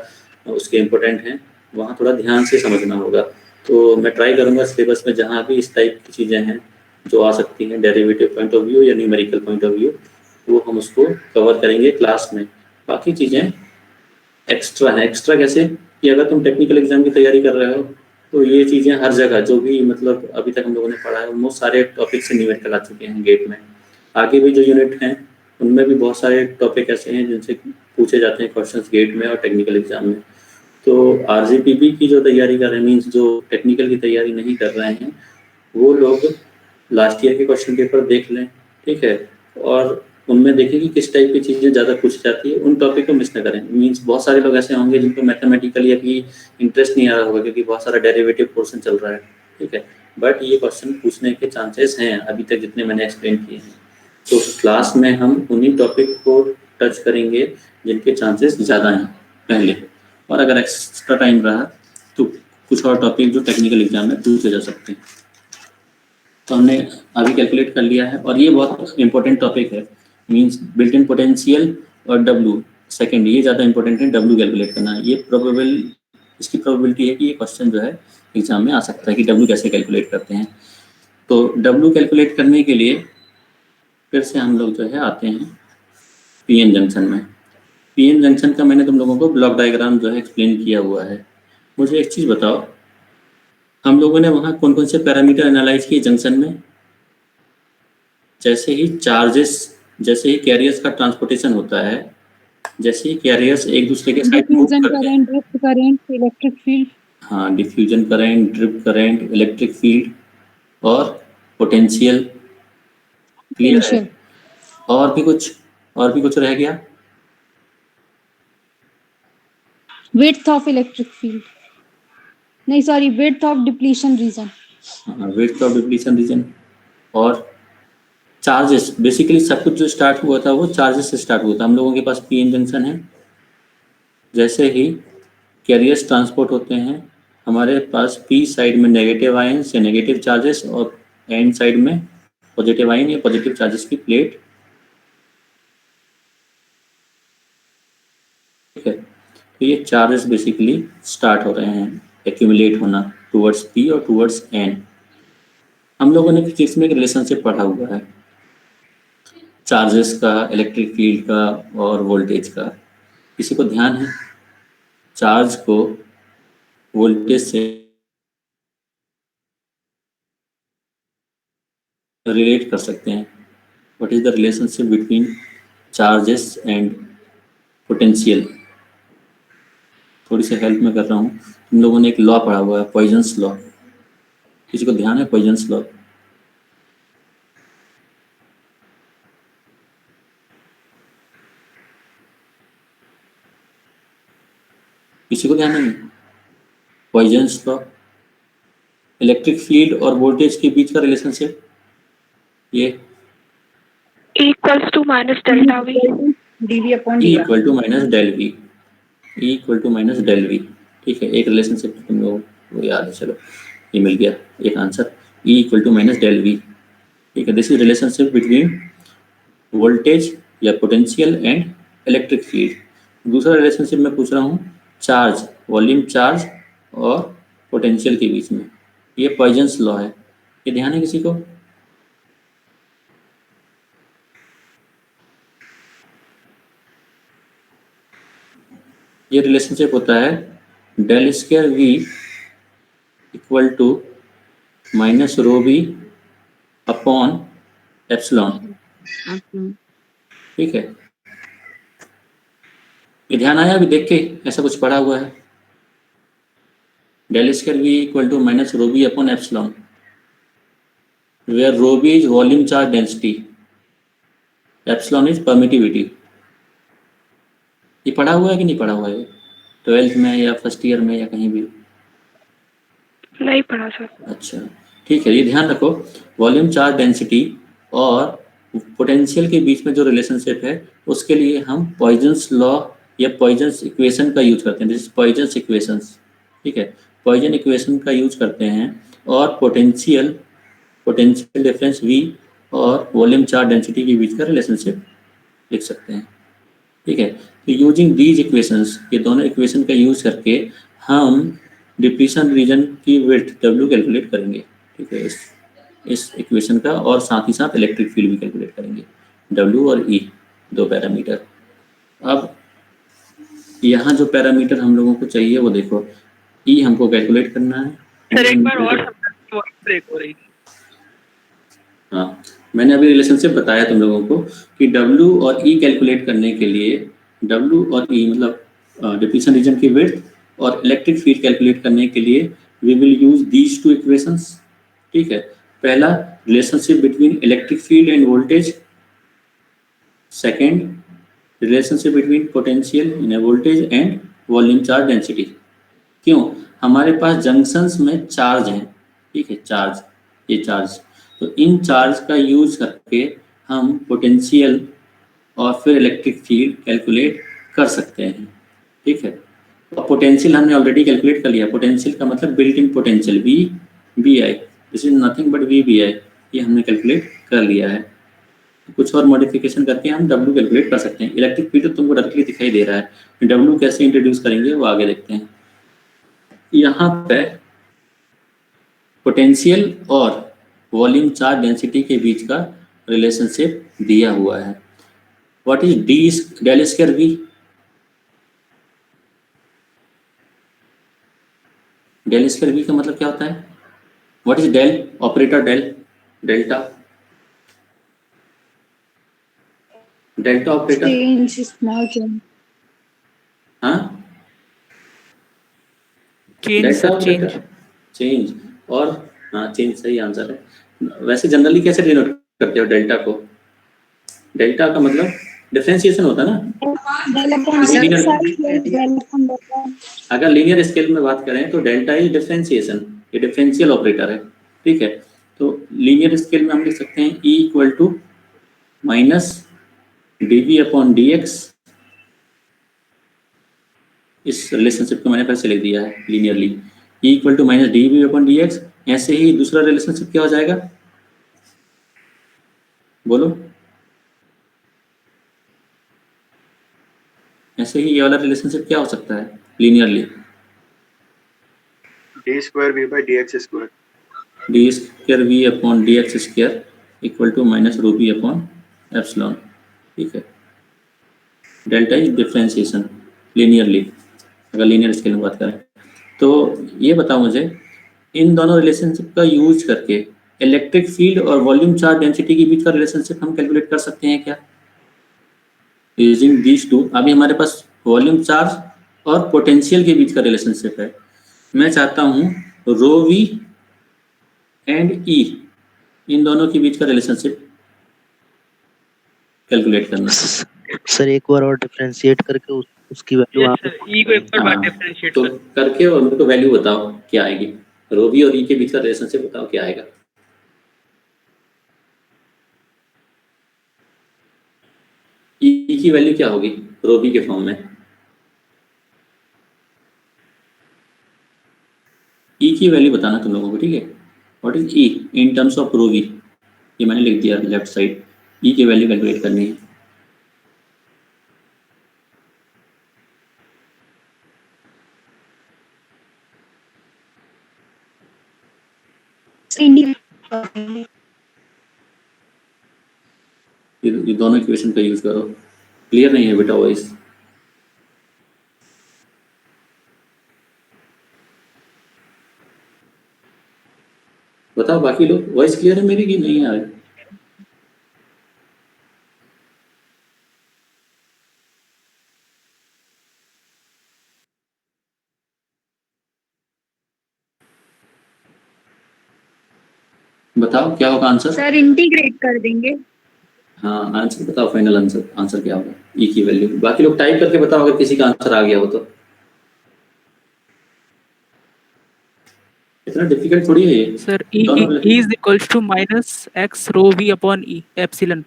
उसके इम्पोर्टेंट हैं, वहाँ थोड़ा ध्यान से समझना होगा। तो मैं ट्राई करूँगा सिलेबस में जहाँ भी इस टाइप की चीज़ें हैं जो आ सकती हैं डेरिवेटिव पॉइंट ऑफ व्यू या न्यूमेरिकल पॉइंट ऑफ व्यू, वो हम उसको कवर करेंगे क्लास में। बाकी चीज़ें एक्स्ट्रा है। एक्स्ट्रा कैसे कि अगर तुम टेक्निकल एग्जाम की तैयारी कर रहे हो तो ये चीज़ें हर जगह जो भी मतलब अभी तक हम लोगों ने पढ़ा है वो सारे टॉपिक से न्यूमेरिकल आ चुके हैं गेट में। आगे भी जो यूनिट हैं उनमें भी बहुत सारे टॉपिक ऐसे हैं जिनसे पूछे जाते हैं क्वेश्चंस गेट में और टेक्निकल एग्जाम में। तो आरजीपीबी की जो तैयारी कर रहे हैं, मीन्स जो टेक्निकल की तैयारी नहीं कर रहे हैं, वो लोग लास्ट ईयर के क्वेश्चन पेपर देख लें, ठीक है, और उनमें देखें कि किस टाइप की चीज़ें ज़्यादा पूछी जाती है, उन टॉपिक को मिस न करें। मीन्स बहुत सारे लोग ऐसे होंगे जिनको मैथमेटिकली अभी इंटरेस्ट नहीं आ रहा होगा क्योंकि बहुत सारा डेरिवेटिव पोर्शन चल रहा है, ठीक है, बट ये क्वेश्चन पूछने के चांसेस हैं अभी तक जितने मैंने एक्सप्लेन किए हैं। तो क्लास में हम उन्हीं टॉपिक को टच करेंगे जिनके चांसेस ज़्यादा हैं पहले, और अगर एक्स्ट्रा टाइम रहा तो कुछ और टॉपिक जो टेक्निकल एग्जाम में पूछे जा सकते हैं। तो हमने अभी कैलकुलेट कर लिया है और ये बहुत इंपॉर्टेंट टॉपिक है। मींस बिल्ट इन पोटेंशियल और डब्ल्यू सेकंड, ये ज़्यादा इंपॉर्टेंट है डब्ल्यू कैलकुलेट करना। ये इसकी प्रोबेबिलिटी है कि ये क्वेश्चन जो है एग्जाम में आ सकता है कि डब्ल्यू कैसे कैलकुलेट करते हैं। तो डब्ल्यू कैलकुलेट करने के लिए फिर से हम लोग जो है आते हैं पीएन जंक्शन में। पीएन जंक्शन का मैंने तुम लोगों को ब्लॉक डायग्राम जो है एक्सप्लेन किया हुआ है। मुझे एक चीज़ बताओ, हम लोगों ने वहाँ कौन कौन से पैरामीटर एनालाइज किए जंक्शन में? जैसे ही कैरियर्स का ट्रांसपोर्टेशन होता है, जैसे ही कैरियर्स एक दूसरे के साथ मूव करते हैं, ड्रिफ्ट करंट, इलेक्ट्रिक फील्ड। हाँ, diffusion current, drift current, electric field और पोटेंशियल। क्लियर है? और भी कुछ रह गया? विड्थ ऑफ इलेक्ट्रिक फील्ड, नहीं sorry, width of depletion region. हाँ, विड्थ ऑफ डिप्लीशन रीजन और चार्जेस। बेसिकली सब कुछ जो स्टार्ट हुआ था वो चार्जेस से स्टार्ट हुआ था। हम लोगों के पास पीएन जंक्शन है, जैसे ही कैरियर्स ट्रांसपोर्ट होते हैं हमारे पास पी साइड में नेगेटिव आयंस या नेगेटिव चार्जेस और एन साइड में पॉजिटिव आयन या पॉजिटिव चार्जेस की प्लेट, ठीक है। तो ये चार्जेस बेसिकली स्टार्ट हो रहे हैं एक्यूमुलेट होना टुवर्ड्स पी और टुवर्ड्स एन। हम लोगों ने फिजिक्स में एक रिलेशनशिप पढ़ा हुआ है चार्जेस का, इलेक्ट्रिक फील्ड का और वोल्टेज का। किसी को ध्यान है? चार्ज को वोल्टेज से रिलेट कर सकते हैं। What is the relationship between charges and potential? थोड़ी सी हेल्प मैं कर रहा हूँ। तुम लोगों ने एक लॉ पढ़ा हुआ है, पॉइजन्स लॉ। किसी को ध्यान है पॉइजन्स लॉ? किसी को ध्यान नहीं? पॉइजन्स लॉ, इलेक्ट्रिक फील्ड और वोल्टेज के बीच का रिलेशनशिप, ये equals to minus delta V. dv upon E dr। Equal to minus del V, E equal to minus del V, ठीक है। एक रिलेशनशिप तुम लोगों को याद है, चलो ये मिल गया एक answer, E equal to minus del V, ठीक है। This is relationship between voltage या पोटेंशियल एंड इलेक्ट्रिक फील्ड। दूसरा रिलेशनशिप मैं पूछ रहा हूँ चार्ज, वॉल्यूम चार्ज और पोटेंशियल के बीच में, ये पॉइजन्स लॉ है। ये ध्यान है किसी को? ये रिलेशनशिप होता है del square V equal to minus rho we upon epsilon, ठीक है। ये ध्यान आया? अभी देख के ऐसा कुछ पढ़ा हुआ है, del square V equal to minus rho we upon epsilon, where rho V is volume charge density, epsilon is permittivity. ये पढ़ा हुआ है कि नहीं पढ़ा हुआ है 12th में या फर्स्ट ईयर में या कहीं भी? नहीं पढ़ा सर। अच्छा, ठीक है। ये ध्यान रखो, वॉल्यूम चार्ज डेंसिटी और पोटेंशियल के बीच में जो रिलेशनशिप है उसके लिए हम पॉइजन्स लॉ या पॉइजन्स इक्वेशन का यूज करते हैं, दिस इज पॉइजन्स इक्वेशंस, ठीक है। पॉइजन इक्वेशन का यूज करते हैं और पोटेंशियल डिफरेंस V और वॉल्यूम चार्ज डेंसिटी के बीच का रिलेशनशिप लिख सकते हैं, ठीक है। तो यूजिंग दीज इक्वेशंस, ये दोनों इक्वेशन का यूज करके हम डिप्लीशन रीजन की विड्थ W कैलकुलेट करेंगे, ठीक है, इस इक्वेशन का, और साथ ही साथ इलेक्ट्रिक फील्ड भी कैलकुलेट करेंगे, W और E दो पैरामीटर। अब यहाँ जो पैरामीटर हम लोगों को चाहिए वो देखो, E हमको कैलकुलेट करना है। सर एक बार और वॉइस ब्रेक हो रही थी। हाँ, मैंने अभी रिलेशनशिप बताया तुम लोगों को कि W और E कैलकुलेट करने के लिए, W और E मतलब डिप्लीशन रीजन की विड्थ और इलेक्ट्रिक फील्ड कैलकुलेट करने के लिए we will use these two equations, ठीक है। पहला relationship between electric field and voltage, second relationship between potential in a voltage and volume charge density. क्यों? हमारे पास जंक्शंस में चार्ज हैं, ठीक है, चार्ज, ये चार्ज, तो इन चार्ज का यूज करके हम पोटेंशियल और फिर इलेक्ट्रिक फील्ड कैलकुलेट कर सकते हैं, ठीक है। तो पोटेंशियल हमने ऑलरेडी कैलकुलेट कर लिया, पोटेंशियल का मतलब built in potential VBI, this is nothing but VBI, ये हमने कैलकुलेट कर लिया है। कुछ और मॉडिफिकेशन करके हम W कैलकुलेट कर सकते हैं। इलेक्ट्रिक फील्ड तो तुमको डायरेक्टली दिखाई दे रहा है, W कैसे इंट्रोड्यूस करेंगे वो आगे देखते हैं। यहाँ पे पोटेंशियल और वॉल्यूम चार्ज डेंसिटी के बीच का रिलेशनशिप दिया हुआ है। What is del square V? Del square V का मतलब क्या होता है? What is del operator, delta operator, Change, small change. हाँ, चेंज और हाँ, चेंज सही आंसर है। वैसे जनरली कैसे डिनोट करते हो डेल्टा को? डेल्टा का मतलब डिफरेंशिएशन होता है ना। अगर लीनियर स्केल में बात करें तो डेल्टा इज डिफरेंशिएशन, ये डिफरेंशियल ऑपरेटर है, ठीक है। तो लीनियर स्केल में हम लिख सकते हैं E इक्वल टू माइनस dV/dx, इस रिलेशनशिप को मैंने पहले लिख दिया है लीनियरली, E इक्वल टू माइनस dV/dx। ऐसे ही दूसरा रिलेशनशिप क्या हो जाएगा, बोलो? ऐसे ही ये वाला रिलेशनशिप क्या हो सकता है linearly? d²V/dx², d²V/dx² equal to minus ρV/एप्सिलॉन, ठीक है। डेल्टा इज डिफरेंशिएशन लीनियरली, अगर लीनियर स्केल में बात करें तो। ये बताओ मुझे, इन दोनों रिलेशनशिप का यूज करके इलेक्ट्रिक फील्ड और वॉल्यूम चार्ज डेंसिटी के बीच का रिलेशनशिप हम कैलकुलेट कर सकते हैं क्या, यूजिंग दीज टू? अभी हमारे पास वॉल्यूम चार्ज और पोटेंशियल के बीच का रिलेशनशिप है। मैं चाहता हूँ ρV एंड E, इन दोनों के बीच का रिलेशनशिप कैलकुलेट करना। सर एक बार और डिफरेंशिएट करके उसकी वैल्यू आप E को एक बार डिफरेंशिएट तो करके और मेरे को वैल्यू बताओ क्या आएगी, ρV और E के बीच का रिलेशनशिप बताओ क्या आएगा। E की वैल्यू क्या होगी ρV के फॉर्म में? E की वैल्यू बताना तुम लोगों को, ठीक है। What is E in terms of ρV? ये मैंने लिख दिया लेफ्ट साइड, E की वैल्यू कैलकुलेट करनी है। ये दोनों इक्वेशन का यूज करो। क्लियर नहीं है बेटा वॉइस? बताओ बाकी लोग, वॉइस क्लियर है मेरी कि नहीं आ रही? बताओ क्या होगा आंसर? सर इंटीग्रेट कर देंगे। हाँ, आंसर बताओ, फाइनल आंसर क्या होगा E की वैल्यू? बाकी लोग टाइप करके बताओ अगर किसी का आंसर आ गया हो तो। इतना डिफिकल्ट थोड़ी है ये sir E is equals to minus x rho V upon E epsilon.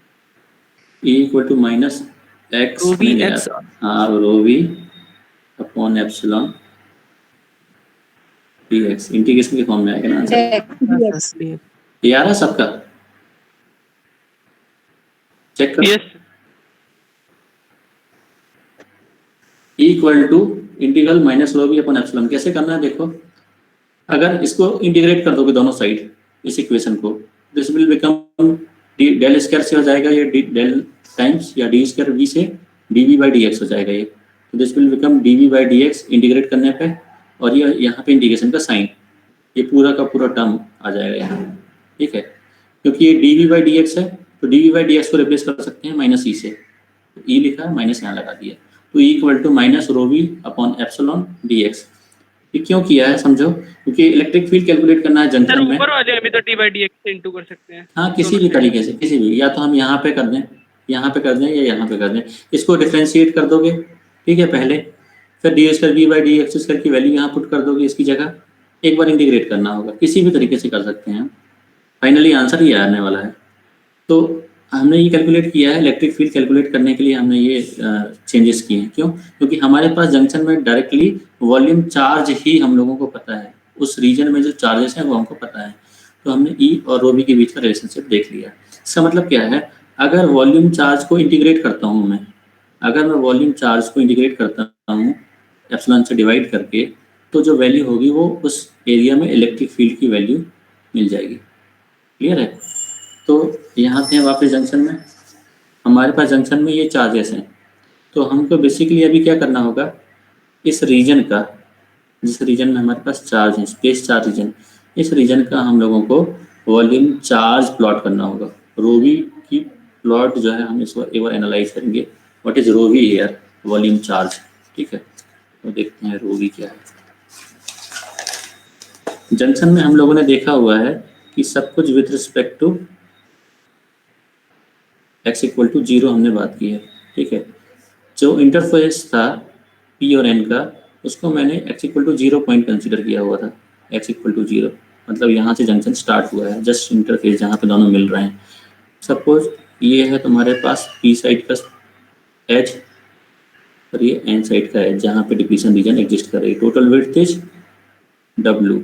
E equal to minus x Rho v x हाँ rho we upon epsilon D x integration के फॉर्म में आएगा ना आंसर। ये आ रहा सबका, चेक करो। yes equal to integral minus rho we upon epsilon. कैसे करना है देखो, अगर इसको इंटीग्रेट कर दोगे दोनों साइड इस इक्वेशन को, this will become del square से हो जाएगा ये डेल टाइम्स या डी स्क्वायर वी से डीवी बाई डी एक्स हो जाएगा ये, तो this will become D V by D X integrate करने पे, और ये यहाँ पे इंटीग्रेशन का साइन, ये पूरा का पूरा टर्म आ जाएगा यहाँ, ठीक है। क्योंकि ये डीवी बाई डी एक्स है तो डीवी बाई डी एक्स को रिप्लेस कर सकते हैं माइनस ई से, तो ई लिखा है माइनस यहाँ लगा दिया, तो E equal to minus rho we upon epsilon D X. ये क्यों किया है समझो, क्योंकि इलेक्ट्रिक फील्ड कैलकुलेट करना है सर जंक्शन में। ऊपर आ जाए अभी तो d by dx से इंटू कर सकते हैं। हाँ किसी भी तरीके से, किसी भी, या तो हम यहाँ पे कर दें, यहाँ पे कर दें या यहाँ पे कर दें, इसको डिफ्रेंशिएट कर दोगे, ठीक है पहले, फिर D square V by D X square की वैल्यू यहाँ पुट कर दोगे इसकी जगह, एक बार इंटीग्रेट करना होगा, किसी भी तरीके से कर सकते हैं। फाइनली आंसर ये आने वाला है। तो हमने ये कैलकुलेट किया है, इलेक्ट्रिक फील्ड कैलकुलेट करने के लिए हमने ये चेंजेस किए हैं। क्यों? क्योंकि हमारे पास जंक्शन में डायरेक्टली वॉल्यूम चार्ज ही हम लोगों को पता है, उस रीजन में जो चार्जेस हैं वो हमको पता है, तो हमने ई और रो बी के बीच का रिलेशनशिप देख लिया। इसका मतलब क्या है, अगर वॉल्यूम चार्ज को इंटीग्रेट करता हूँ मैं, अगर मैं वॉल्यूम चार्ज को इंटीग्रेट करता हूँ एप्सिलॉन से डिवाइड करके, तो जो वैल्यू होगी वो उस एरिया में इलेक्ट्रिक फील्ड की वैल्यू मिल जाएगी। क्लियर है? तो यहाँ पे वापस जंक्शन में, हमारे पास जंक्शन में ये चार्जेस हैं, तो हमको बेसिकली अभी क्या करना होगा, इस रीजन का, जिस रीजन में हमारे पास चार्ज है, स्पेस चार्ज रीजन, इस रीजन का हम लोगों को वॉल्यूम चार्ज प्लॉट करना होगा। रोवी की प्लॉट जो है हम इसको एक बार एनालाइज करेंगे, what is rho v here, volume charge, ठीक है। तो देखते हैं रोवी क्या है। जंक्शन में हम लोगों ने देखा हुआ है कि सब कुछ with respect to x equal to 0 हमने बात की है, ठीक है। जो इंटरफेस था p और n का, उसको मैंने x equal to 0 point consider किया हुआ था, x इक्वल टू 0 मतलब यहाँ से जंक्शन स्टार्ट हुआ है, जस्ट इंटरफेस जहाँ पे दोनों मिल रहे हैं। सपोज ये है तुम्हारे पास p साइड का एज और ये n साइड का एज, जहाँ पे डिप्लीशन रीजन एग्जिस्ट कर रही है। टोटल विड्थ इज w,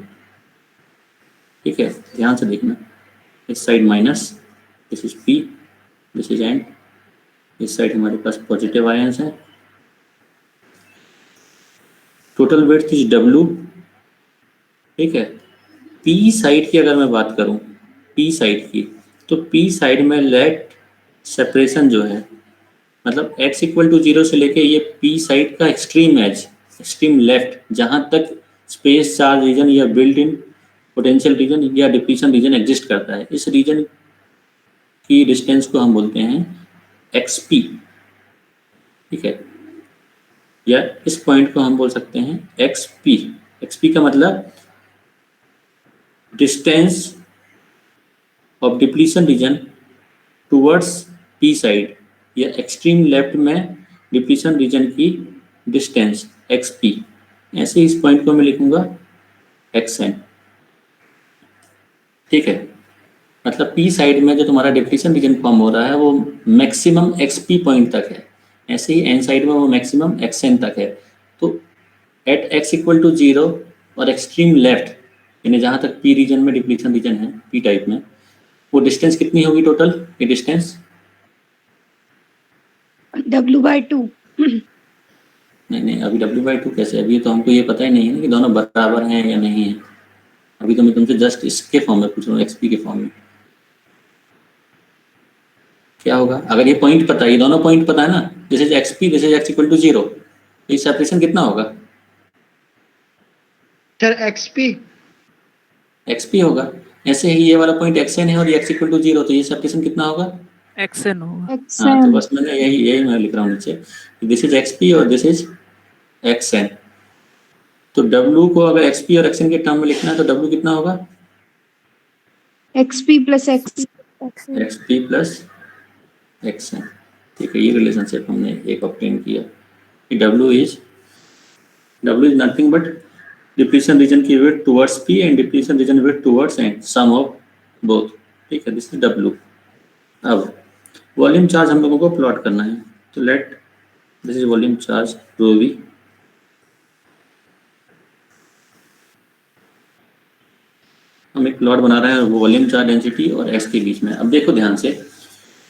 ठीक है। ध्यान से देखना, इस side minus, this is p, this is n, इस साइड हमारे पास पॉजिटिव आयंस हैं। टोटल विड्थ इज w, ठीक है। p साइड की अगर मैं बात करूं, p साइड की, तो p साइड में लेट सेपरेशन जो है, मतलब x इक्वल टू 0 से लेके ये p साइड का एक्सट्रीम एज, एक्सट्रीम लेफ्ट, जहां तक स्पेस चार्ज रीजन या बिल्ट इन पोटेंशियल रीजन या डिप्लीशन रीजन एग्जिस्ट करता है, इस रीजन की डिस्टेंस को हम बोलते हैं xp, ठीक है। या इस पॉइंट को हम बोल सकते हैं xp। xp का मतलब distance of depletion region towards p side, या एक्सट्रीम लेफ्ट में डिप्लीशन रीजन की डिस्टेंस xp। ऐसे इस पॉइंट को मैं लिखूंगा xn, ठीक है। मतलब p साइड में जो तुम्हारा डिप्लीशन रीजन फॉर्म हो रहा है वो मैक्सिमम xp पॉइंट तक है, ऐसे ही n साइड में वो मैक्सिमम xn तक है। तो एट x इक्वल टू 0 और एक्सट्रीम लेफ्ट, यानी जहाँ तक p रीजन में डिप्लीशन रीजन है p टाइप में, वो डिस्टेंस कितनी होगी टोटल? ये डिस्टेंस W/2। नहीं, अभी W/2 कैसे? अभी तो हमको ये पता ही नहीं है कि दोनों बराबर हैं या नहीं है। अभी तो मैं तुमसे जस्ट इसके फॉर्म में पूछ रहा हूँ, एक्सपी के फॉर्म में। क्या होगा अगर ये पॉइंट पता है, ये दोनों पॉइंट पता है ना, this is X P, this is x equal to 0, तो ये सेपरेशन कितना होगा? सर xp होगा। ऐसे ही ये वाला पॉइंट xn है और ये x इक्वल टू 0, तो ये सेपरेशन कितना होगा? xn होगा। हाँ, तो बस मैंने यही मैं लिख रहा हूँ नीचे, दिस इज xp और दिस इज xn। तो w को अगर xp और xn के टर्म में लिखना है तो w कितना होगा? XP plus XP। xp plus xn, ठीक है। ये रिलेशनशिप हमने एक ऑब्टेन किया कि w is nothing but depletion region की width towards p and depletion region width towards n, sum of both, ठीक है। This is w। अब वॉल्यूम चार्ज हम लोगों को प्लॉट करना है, तो let this is volume charge rho v. हम एक प्लॉट बना रहे हैं वॉल्यूम चार्ज डेंसिटी और एक्स के बीच में। अब देखो ध्यान से,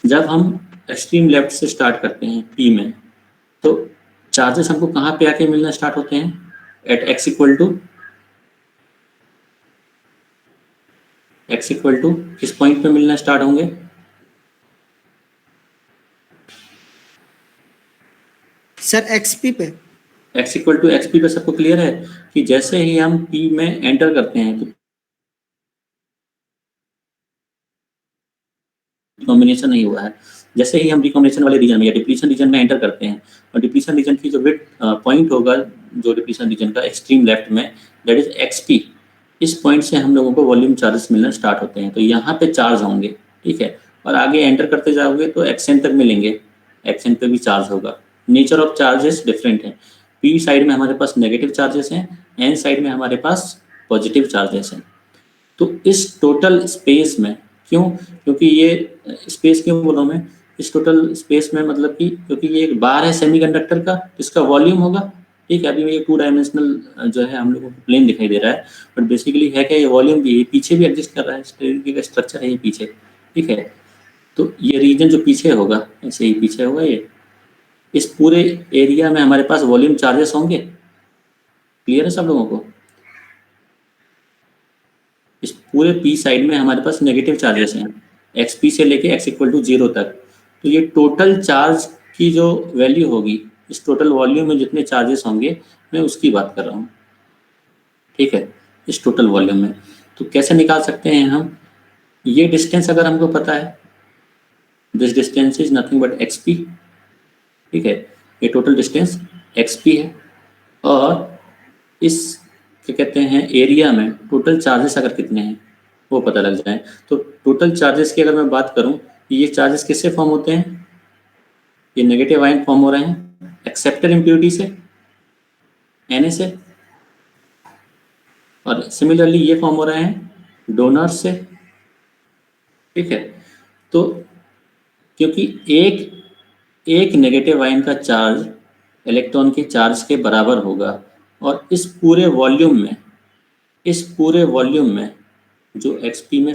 जब हम एक्सट्रीम लेफ्ट से स्टार्ट करते हैं पी में, तो चार्जेस हमको कहाँ पे आके मिलना स्टार्ट होते हैं? एट एक्स इक्वल टू किस पॉइंट पे मिलना स्टार्ट होंगे? सर XP पे। X equal to X P पे सबको क्लियर है कि जैसे ही हम पी में एंटर करते हैं तो कॉम्बिनेशन नहीं हुआ है, जैसे ही हम रिकॉम्बिनेशन वाले रीजन में या डिप्लीशन रीजन में एंटर करते हैं, और डिप्लीशन रीजन की जो विड्थ पॉइंट होगा जो डिप्लीशन रीजन का एक्सट्रीम लेफ्ट में, दैट इज एक्सपी, इस पॉइंट से हम लोगों को वॉल्यूम चार्जेस मिलना स्टार्ट होते हैं। तो यहाँ पे चार्ज होंगे, ठीक है, और आगे एंटर करते जाओगे तो एक्सएन तक मिलेंगे, एक्सएन पे भी चार्ज होगा। नेचर ऑफ चार्जेस डिफरेंट है, पी साइड में हमारे पास नेगेटिव चार्जेस हैं, एन साइड में हमारे पास पॉजिटिव चार्जेस हैं। तो इस टोटल स्पेस में क्योंकि ये स्पेस क्यों बोला मैं, इस टोटल स्पेस में मतलब कि क्योंकि ये एक बार है सेमीकंडक्टर का, इसका वॉल्यूम होगा, ठीक है। अभी ये 2 डायमेंशनल जो है हम लोगों को प्लेन दिखाई दे रहा है, बट बेसिकली है क्या, ये वॉल्यूम भी पीछे भी एग्जिस्ट कर रहा है, इस तरीके का स्ट्रक्चर है ये पीछे, ठीक है। तो ये रीजन जो पीछे होगा, ऐसे ही पीछे होगा ये, इस पूरे एरिया में हमारे पास वॉल्यूम चार्जेस होंगे। क्लियर है सब लोगों को? इस पूरे पी साइड में हमारे पास नेगेटिव चार्जेस हैं, एक्स पी से लेके एक्स इक्वल टू 0 तक। तो ये टोटल चार्ज की जो वैल्यू होगी, इस टोटल वॉल्यूम में जितने चार्जेस होंगे, मैं उसकी बात कर रहा हूँ, ठीक है, इस टोटल वॉल्यूम में। तो कैसे निकाल सकते हैं हम? ये डिस्टेंस अगर हमको पता है, this distance is nothing but x P, ठीक है, ये टोटल डिस्टेंस एक्स पी है, और इस क्या कहते हैं एरिया में टोटल चार्जेस अगर कितने हैं वो पता लग जाए। तो टोटल चार्जेस की अगर मैं बात करूं, ये चार्जेस किससे फॉर्म होते हैं? ये नेगेटिव आयन फॉर्म हो रहे हैं एक्सेप्टर इम्प्योरिटी से, Na से, और सिमिलरली ये फॉर्म हो रहे हैं डोनर से, ठीक है। तो क्योंकि एक नेगेटिव आयन का चार्ज इलेक्ट्रॉन के चार्ज के बराबर होगा, और इस पूरे वॉल्यूम में जो एक्सपी में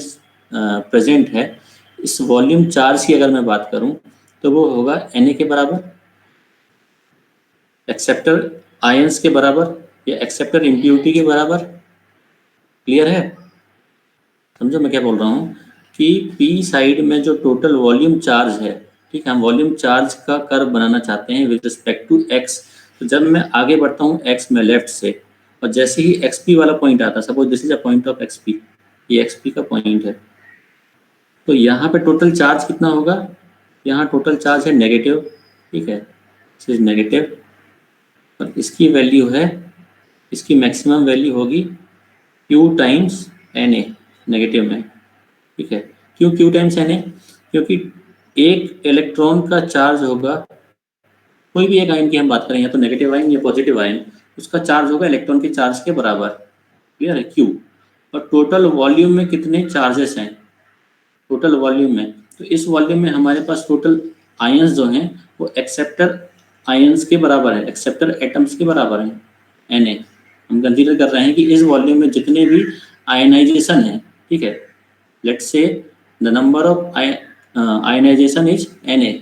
प्रेजेंट है, इस वॉल्यूम चार्ज की अगर मैं बात करूं तो वो होगा Na के बराबर, एक्सेप्टर आयंस के बराबर, या एक्सेप्टर इम्प्योरिटी के बराबर। क्लियर है? समझो मैं क्या बोल रहा हूं कि पी साइड में जो टोटल वॉल्यूम चार्ज है, ठीक है, हम वॉल्यूम चार्ज का कर्व बनाना चाहते हैं विद रिस्पेक्ट टू एक्स। तो जब मैं आगे बढ़ता हूँ एक्स में लेफ्ट से, और जैसे ही एक्सपी वाला पॉइंट आता है, suppose this is a point of XP, ये एक्सपी का पॉइंट है, तो यहाँ पे टोटल चार्ज कितना होगा? यहाँ टोटल चार्ज है नेगेटिव, ठीक है, दिस इज नेगेटिव, और इसकी वैल्यू है, इसकी मैक्सिमम वैल्यू होगी Q टाइम्स Na नेगेटिव में, ठीक है। क्यों Q टाइम्स Na? क्योंकि एक इलेक्ट्रॉन का चार्ज होगा, कोई भी एक आयन की हम बात करें, या तो नेगेटिव आयन या पॉजिटिव आयन, उसका चार्ज होगा इलेक्ट्रॉन के चार्ज के बराबर। क्लियर है? Q। और टोटल वॉल्यूम में कितने चार्जेस हैं? टोटल वॉल्यूम में, तो इस वॉल्यूम में हमारे पास टोटल आयंस जो हैं वो एक्सेप्टर आयंस के बराबर है, एक्सेप्टर एटम्स के बराबर हैं, Na। हम कंसीडर कर रहे हैं कि इस वॉल्यूम में जितने भी आयनाइजेशन हैं, ठीक है, let's say the number of ionization is Na,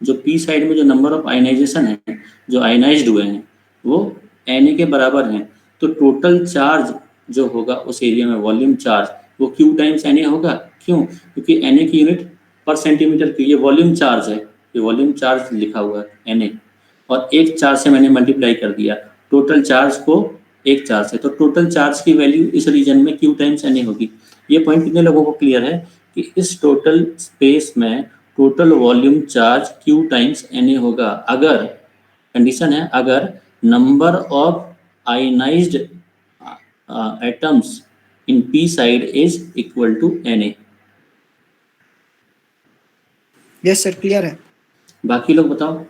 जो पी साइड में जो नंबर ऑफ आयनाइजेशन है, जो आयनाइज्ड हुए हैं, वो Na के बराबर हैं। तो टोटल चार्ज जो होगा उस एरिया में, वॉल्यूम चार्ज, वो Q टाइम्स Na होगा। क्यों? क्योंकि Na की यूनिट पर सेंटीमीटर की, ये वॉल्यूम चार्ज है, ये वॉल्यूम चार्ज लिखा हुआ है Na, और एक चार्ज से मैंने मल्टीप्लाई कर दिया टोटल चार्ज को एक चार्ज से, तो टोटल चार्ज की वैल्यू इस रीजन में Q टाइम्स Na होगी। ये पॉइंट कितने लोगों को क्लियर है कि इस टोटल स्पेस में total volume charge Q times Na होगा, अगर कंडीशन है, अगर number of ionized atoms in P side is equal to Na। Yes sir, clear है। बाकी लोग बताओ।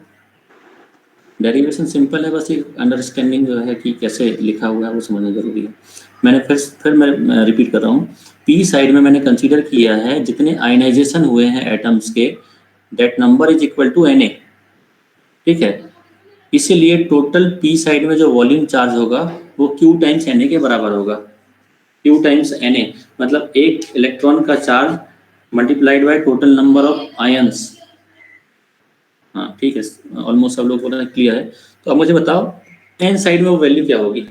डेरिवेशन सिंपल है, बस एक अंडरस्टैंडिंग जो है कि कैसे लिखा हुआ है वो समझना जरूरी है। मैंने फिर मैं रिपीट कर रहा हूँ, पी साइड में मैंने कंसीडर किया है जितने आयनाइजेशन हुए हैं एटम्स के, that number is equal to Na, ठीक है। इसीलिए टोटल पी साइड में जो वॉल्यूम चार्ज होगा वो Q टाइम्स Na के बराबर होगा। Q टाइम्स Na मतलब एक इलेक्ट्रॉन का charge multiplied by total number of ions. हाँ ठीक है, ऑलमोस्ट सब लोग बोल रहे हैं क्लियर है। तो अब मुझे बताओ n साइड में वो वैल्यू क्या होगी?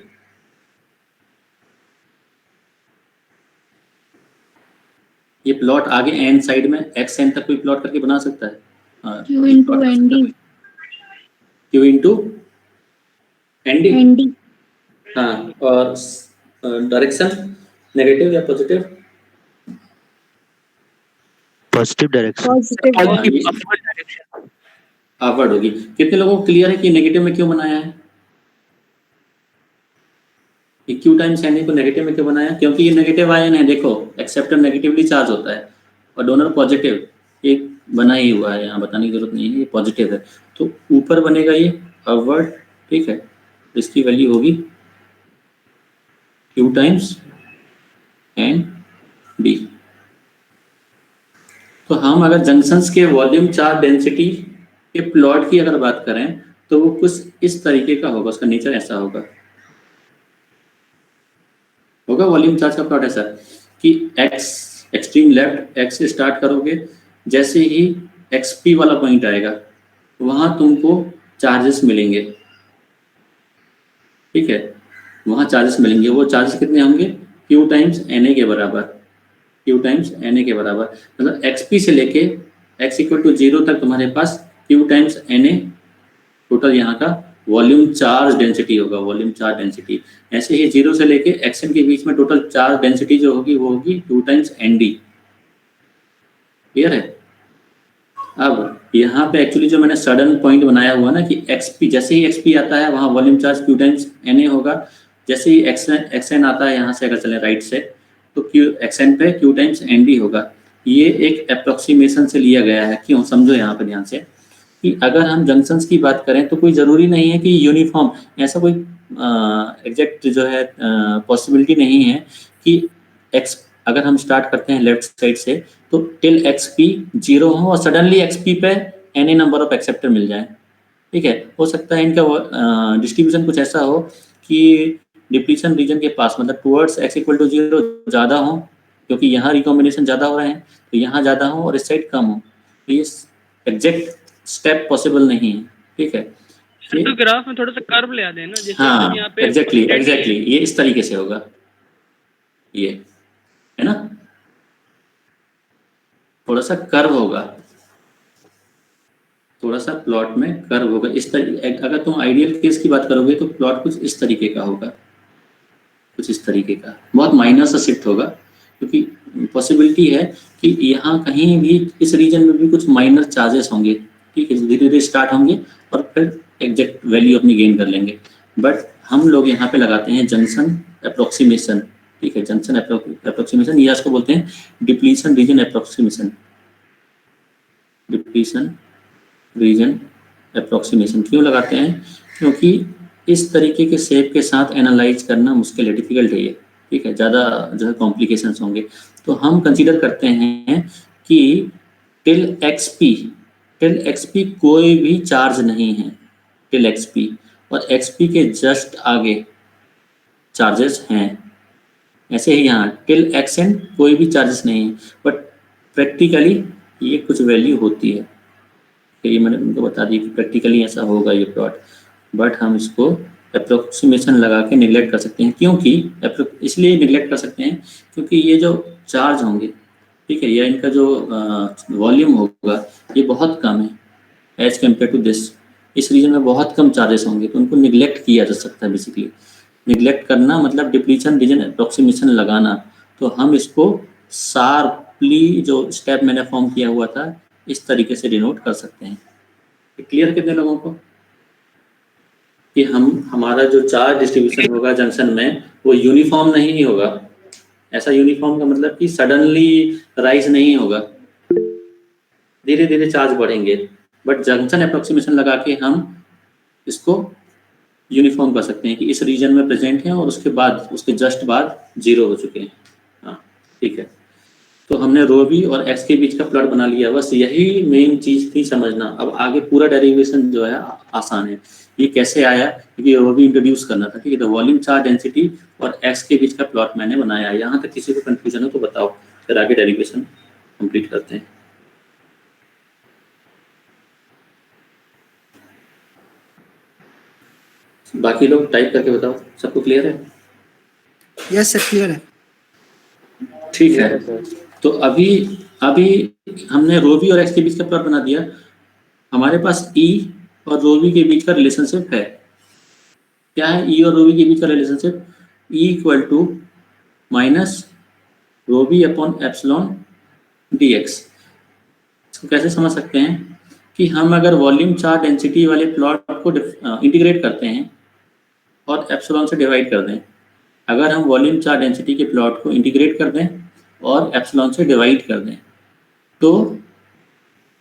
ये प्लॉट आगे n साइड में xn तक कोई प्लॉट करके बना सकता है? हाँ, Q into ND. Q into ND। ND. हाँ, और डायरेक्शन नेगेटिव या पॉजिटिव? Positive direction. Positive. हाँ, पॉजिटिव ये अपवर्ड डायरेक्शन। अपवर्ड होगी। कितने लोगों को क्लियर है कि नेगेटिव में क्यों बनाया है? ये Q टाइम्स Na को नेगेटिव में क्यों बनाया? क्योंकि ये नेगेटिव आयन है, देखो एक्सेप्टर नेगेटिवली चार्ज होता है और डोनर पॉजिटिव। ये बना ही हुआ है, यहाँ बताने की जरूरत नहीं है, ये पॉजिटिव है। तो ऊपर बनेगा ये अपवर्ड, ठीक है। इसकी वैल्यू होगी Q टाइम्स ND। तो हम अगर जंक्शंस के वॉल्यूम चार्ज डेंसिटी के प्लॉट की अगर बात करें तो वो कुछ इस तरीके का होगा, उसका नेचर ऐसा होगा वॉल्यूम चार्ज का प्लॉट ऐसा कि x एक्सट्रीम लेफ्ट x से स्टार्ट करोगे, जैसे ही xp वाला पॉइंट आएगा वहां तुमको चार्जेस मिलेंगे, ठीक है। वहां चार्जेस मिलेंगे, वो चार्जेस कितने होंगे? Q टाइम्स Na के बराबर। Q टाइम्स Na के बराबर मतलब xp से लेके x इक्वल टू 0 तक तुम्हारे पास Q टाइम्स Na टोटल यहाँ का वॉल्यूम चार्ज डेंसिटी होगा, वॉल्यूम चार्ज डेंसिटी। ऐसे ही 0 से लेके xn के बीच में टोटल चार्ज डेंसिटी जो होगी वो होगी Q टाइम्स Nd। क्लियर है? अब यहाँ पे एक्चुअली जो मैंने सडन पॉइंट बनाया हुआ ना कि xp, जैसे ही xp आता है वहाँ volume charge Q times Na होगा। जैसे ही xn आता है, यहाँ से अगर चले राइट से, तो xn पे Q टाइम्स Nd होगा। ये एक अप्रोक्सीमेशन से लिया गया है। क्यों? समझो यहाँ पे ध्यान से कि अगर हम जंक्शंस की बात करें तो कोई ज़रूरी नहीं है कि यूनिफॉर्म, ऐसा कोई एग्जैक्ट जो है पॉसिबिलिटी नहीं है कि x अगर हम स्टार्ट करते हैं लेफ्ट साइड से तो टिल xp 0 हो और सडनली xp पे Na नंबर ऑफ एक्सेप्टर मिल जाए, ठीक है। हो सकता है इनका डिस्ट्रीब्यूशन कुछ ऐसा हो कि डिप्लीशन रीजन के पास मतलब टुवर्ड्स x इक्वल टू 0 ज़्यादा हो, क्योंकि यहाँ रिकॉम्बिनेशन ज़्यादा हो रहे हैं तो यहाँ ज़्यादा हो और इस साइड कम हो। तो ये एग्जैक्ट स्टेप पॉसिबल नहीं है, ठीक है। तो ग्राफ में थोड़ा सा कर्व ले आ देना, जैसे हाँ यहाँ पे एग्जैक्टली ये इस तरीके से होगा, ये है ना, थोड़ा सा कर्व होगा, थोड़ा सा प्लॉट में कर्व होगा इस तरीके। अगर तुम आइडियल केस की बात करोगे तो प्लॉट कुछ इस तरीके का होगा, कुछ इस तरीके का, बहुत माइनर सा शिफ्ट होगा, क्योंकि पॉसिबिलिटी है कि यहाँ कहीं भी इस रीजन में भी कुछ माइनर चार्जेस होंगे, ठीक है। धीरे धीरे स्टार्ट होंगे और फिर एग्जैक्ट वैल्यू अपनी गेन कर लेंगे। बट हम लोग यहाँ पे लगाते हैं जंक्शन अप्रोक्सीमेशन, ठीक है। जंक्शन अप्रोक्सीमेशन या इसको बोलते हैं depletion region approximation. Depletion region approximation क्यों लगाते हैं? क्योंकि इस तरीके के शेप के साथ एनालाइज करना मुश्किल है, डिफिकल्ट है ये, ठीक है। ज़्यादा जो है कॉम्प्लिकेशंस होंगे। तो हम कंसीडर करते हैं कि टिल एक्सपी कोई भी चार्ज नहीं है, टिल एक्सपी, और एक्सपी के जस्ट आगे चार्जेस हैं। ऐसे ही यहाँ टिल एक्सएन कोई भी चार्जेस नहीं है, बट प्रैक्टिकली ये कुछ वैल्यू होती है। तो ये मैंने उनको बता दी कि प्रैक्टिकली ऐसा होगा ये प्लॉट, बट हम इसको अप्रोक्सीमेशन लगा के निगलेक्ट कर सकते हैं। क्योंकि इसलिए निगलेक्ट कर सकते हैं क्योंकि ये जो चार्ज होंगे, ठीक है, या इनका जो वॉल्यूम होगा ये बहुत कम है एज कम्पेयर टू दिस। इस रीजन में बहुत कम चार्जेस होंगे, तो उनको निगलेक्ट किया जा सकता है। बेसिकली निगलेक्ट करना मतलब डिप्लीशन रीजन अप्रोक्सीमेशन लगाना। तो हम इसको शार्पली जो स्टेप मैंने फॉर्म किया हुआ था इस तरीके से डिनोट कर सकते हैं। क्लियर कितने लोगों को कि हमारा जो चार्ज डिस्ट्रीब्यूशन होगा जंक्शन में वो यूनिफॉर्म नहीं होगा। ऐसा यूनिफॉर्म का मतलब कि सडनली राइज नहीं होगा, धीरे धीरे चार्ज बढ़ेंगे। बट जंक्शन अप्रोक्सीमेशन लगा के हम इसको यूनिफॉर्म कर सकते हैं कि इस रीजन में प्रेजेंट है और उसके बाद उसके जस्ट बाद 0 हो चुके हैं। हाँ ठीक है। तो हमने रो वी और एक्स के बीच का प्लॉट बना लिया, बस यही मेन चीज थी समझना। अब आगे पूरा डेरिवेशन जो है आसान है। ये कैसे आया, क्योंकि रो वी इंट्रोड्यूस करना था, ठीक है। तो वॉल्यूम चार्ज डेंसिटी और एक्स के बीच का प्लॉट मैंने बनाया। यहाँ तक किसी को कंफ्यूजन हो तो बताओ, फिर आगे डेरिवेशन कंप्लीट करते हैं। बाकी लोग टाइप करके बताओ, सबको क्लियर है? यस सर क्लियर है। ठीक है, तो अभी हमने रो वी और एक्स के बीच का प्लॉट बना दिया। हमारे पास ई और रो वी के बीच का रिलेशनशिप है। क्या है ई और रो वी के बीच का relationship? E equal to minus rho we upon epsilon D X. इसको कैसे समझ सकते हैं कि हम अगर वॉल्यूम चार्ज डेंसिटी वाले प्लॉट को इंटीग्रेट करते हैं और एप्सिलॉन से डिवाइड कर दें, अगर हम वॉल्यूम चार्ज डेंसिटी के प्लॉट को इंटीग्रेट कर दें और एप्सिलॉन से डिवाइड कर दें, तो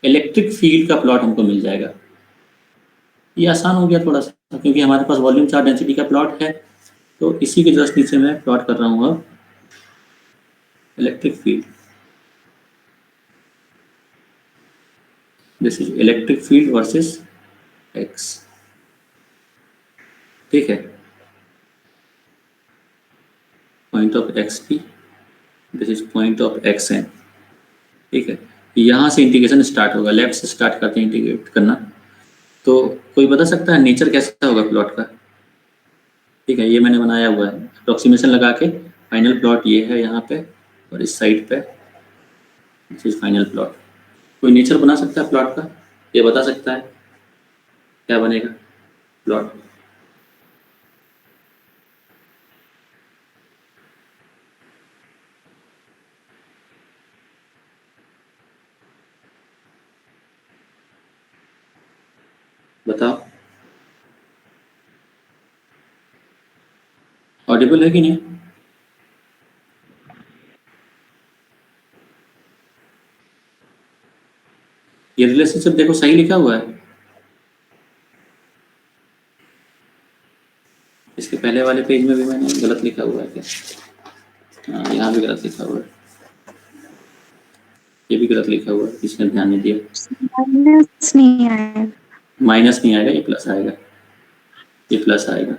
इलेक्ट्रिक फील्ड का प्लॉट हमको मिल जाएगा। ये आसान हो गया थोड़ा सा, क्योंकि हमारे पास वॉल्यूम चार्ज डेंसिटी का प्लॉट है। तो इसी के जस्ट नीचे मैं प्लॉट कर रहा हूँ अब electric field. This is electric field versus X, ठीक है। Point of X P, this is point of X N, ठीक है। यहाँ से इंटीग्रेशन स्टार्ट होगा, लेफ्ट से स्टार्ट करते हैं इंटीग्रेट करना। तो कोई बता सकता है नेचर कैसा होगा प्लॉट का? ठीक है, ये मैंने बनाया हुआ है अप्रोक्सीमेशन लगा के। फाइनल प्लॉट ये है यहाँ पे, और इस साइड पे दिस इज फाइनल प्लॉट। कोई नेचर बना सकता है प्लॉट का? ये बता सकता है क्या बनेगा प्लॉट? बताओ, ऑडिबल है कि नहीं? ये रिलेशनशिप देखो सही लिखा हुआ है। इसके पहले वाले पेज में भी मैंने गलत लिखा हुआ है क्या? हाँ, यहाँ भी गलत लिखा हुआ है, ये भी गलत लिखा हुआ है, इसने ध्यान नहीं दिया। माइनस नहीं आएगा, माइनस नहीं आएगा, ये प्लस आएगा, ये प्लस आएगा,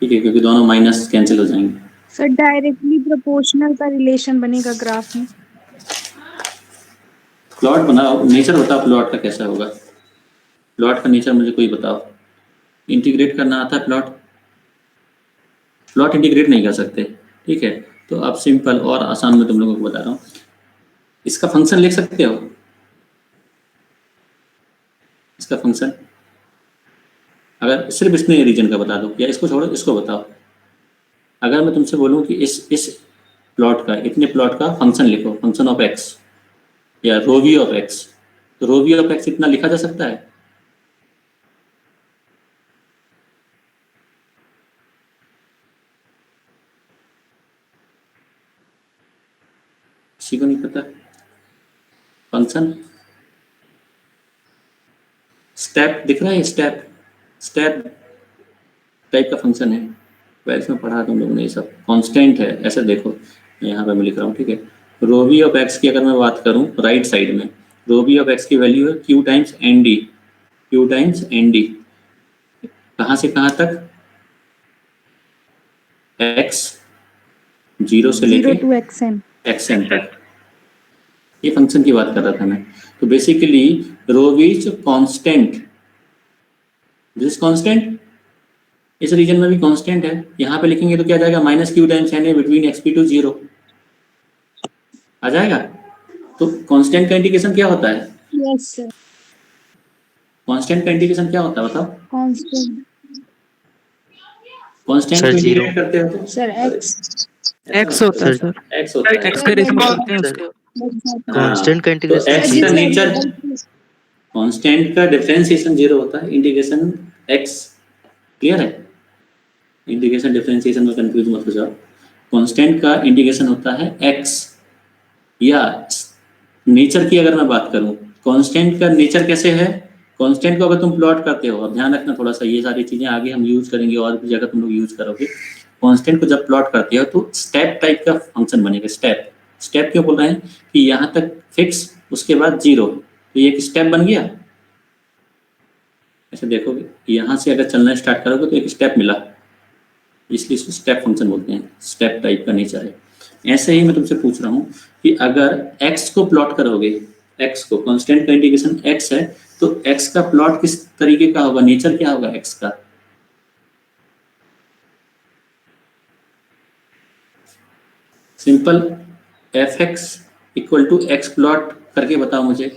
ठीक है, क्योंकि दोनों माइनस कैंसिल हो जाएंगे। सर डायरेक्टली प्रोपोर्शनल का रिलेशन बनेगा ग्राफ में। प्लॉट बनाओ, नेचर बताओ प्लॉट का कैसा होगा? प्लॉट का नेचर मुझे कोई बताओ। इंटीग्रेट करना आता है प्लॉट? प्लॉट इंटीग्रेट नहीं कर सकते, ठीक है। तो अब सिंपल और आसान में तुम लोगों को बता रहा हूँ। इसका फंक्शन लिख सकते हो? इसका फंक्शन अगर सिर्फ इसमें रीजन का बता दो, या इसको छोड़ो, इसको बताओ। अगर मैं तुमसे बोलूँ कि इस प्लॉट का, इतने प्लॉट का फंक्शन लिखो, फंक्शन ऑफ एक्स या रो वी ऑफ एक्स, तो रो वी ऑफ एक्स इतना लिखा जा सकता है? किसी को नहीं पता? फंक्शन स्टेप दिख रहा है, स्टेप टाइप का फंक्शन है। ट्वेल्थ में पढ़ा तुम लोगों ने ये सब। कांस्टेंट है, ऐसे देखो, यहाँ पे मैं लिख रहा हूँ, ठीक है। रो वी ऑफ एक्स की अगर मैं बात करूँ राइट साइड में, रो वी ऑफ एक्स की वैल्यू है Q times N D, Q times N D. कहाँ से कहाँ तक? एक्स 0 से लेके 0 to xn एक्सएन तक। ये फंक्शन की बात कर रहा था मैं। तो basically rho V is constant, this constant, इस रीजन में भी कांस्टेंट है। यहाँ पे लिखेंगे तो क्या आ जाएगा? Minus Q times N A between X P to 0 आ जाएगा। तो कांस्टेंट का इंडिकेशन क्या होता है? यस सर, कांस्टेंट का इंडिकेशन क्या होता है बताओ? कांस्टेंट कांस्टेंट सर, को zero। इंडिकेट करते हो तो सर एक्स एक्स होता है सर, एक्स होता है। एक्स का रेशो करते हैं सर, उसके। कांस्टेंट का तो इंटीग्रेशन एक्स का 0 नेचर, कांस्टेंट का डिफरेंशिएशन 0 होता है, इंटीग्रेशन एक्स। क्लियर है? इंटीग्रेशन डिफरेंशिएशन में कंफ्यूज मत हो जाओ। कांस्टेंट का इंटीग्रेशन होता है एक्स। या नेचर की अगर मैं बात करूं, कांस्टेंट का नेचर कैसे है? कांस्टेंट को अगर तुम प्लॉट करते हो, और ध्यान रखना थोड़ा सा, ये सारी चीजें आगे हम यूज करेंगे और भी जगह तुम लोग यूज करोगे। कांस्टेंट को जब प्लॉट करते हो तो स्टेप टाइप का फंक्शन बनेगा, स्टेप। स्टेप क्यों बोल रहे हैं कि यहाँ तक फिक्स, उसके बाद 0, तो ये एक स्टेप बन गया। ऐसे देखोगे यहाँ से अगर चलना स्टार्ट करोगे तो एक स्टेप मिला, इसलिए इसको स्टेप फंक्शन बोलते हैं, स्टेप टाइप का नेचर है। ऐसे ही मैं तुमसे पूछ रहा हूँ कि अगर x को प्लॉट करोगे, x को, कांस्टेंट का इंटीग्रेशन x है, तो x का प्लॉट किस तरीके का होगा, नेचर क्या होगा x का? Simple fx equal to x plot करके बताओ मुझे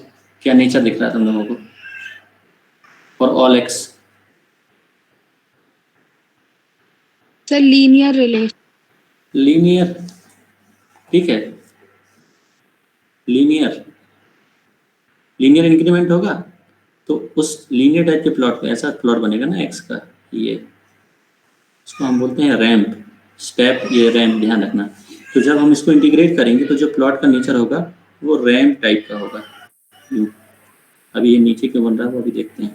क्या नेचर दिख रहा है तुम लोगों को for all x। Sir linear relation. Linear, ठीक है, लीनियर इंक्रीमेंट होगा तो उस लीनियर टाइप के प्लॉट पे ऐसा प्लॉट बनेगा ना x का, ये इसको हम बोलते हैं रैंप, स्टेप, ये रैंप, ध्यान रखना। तो जब हम इसको इंटीग्रेट करेंगे तो जो प्लॉट का नेचर होगा वो रैंप टाइप का होगा। अभी ये नीचे क्यों बन रहा है वो अभी देखते हैं।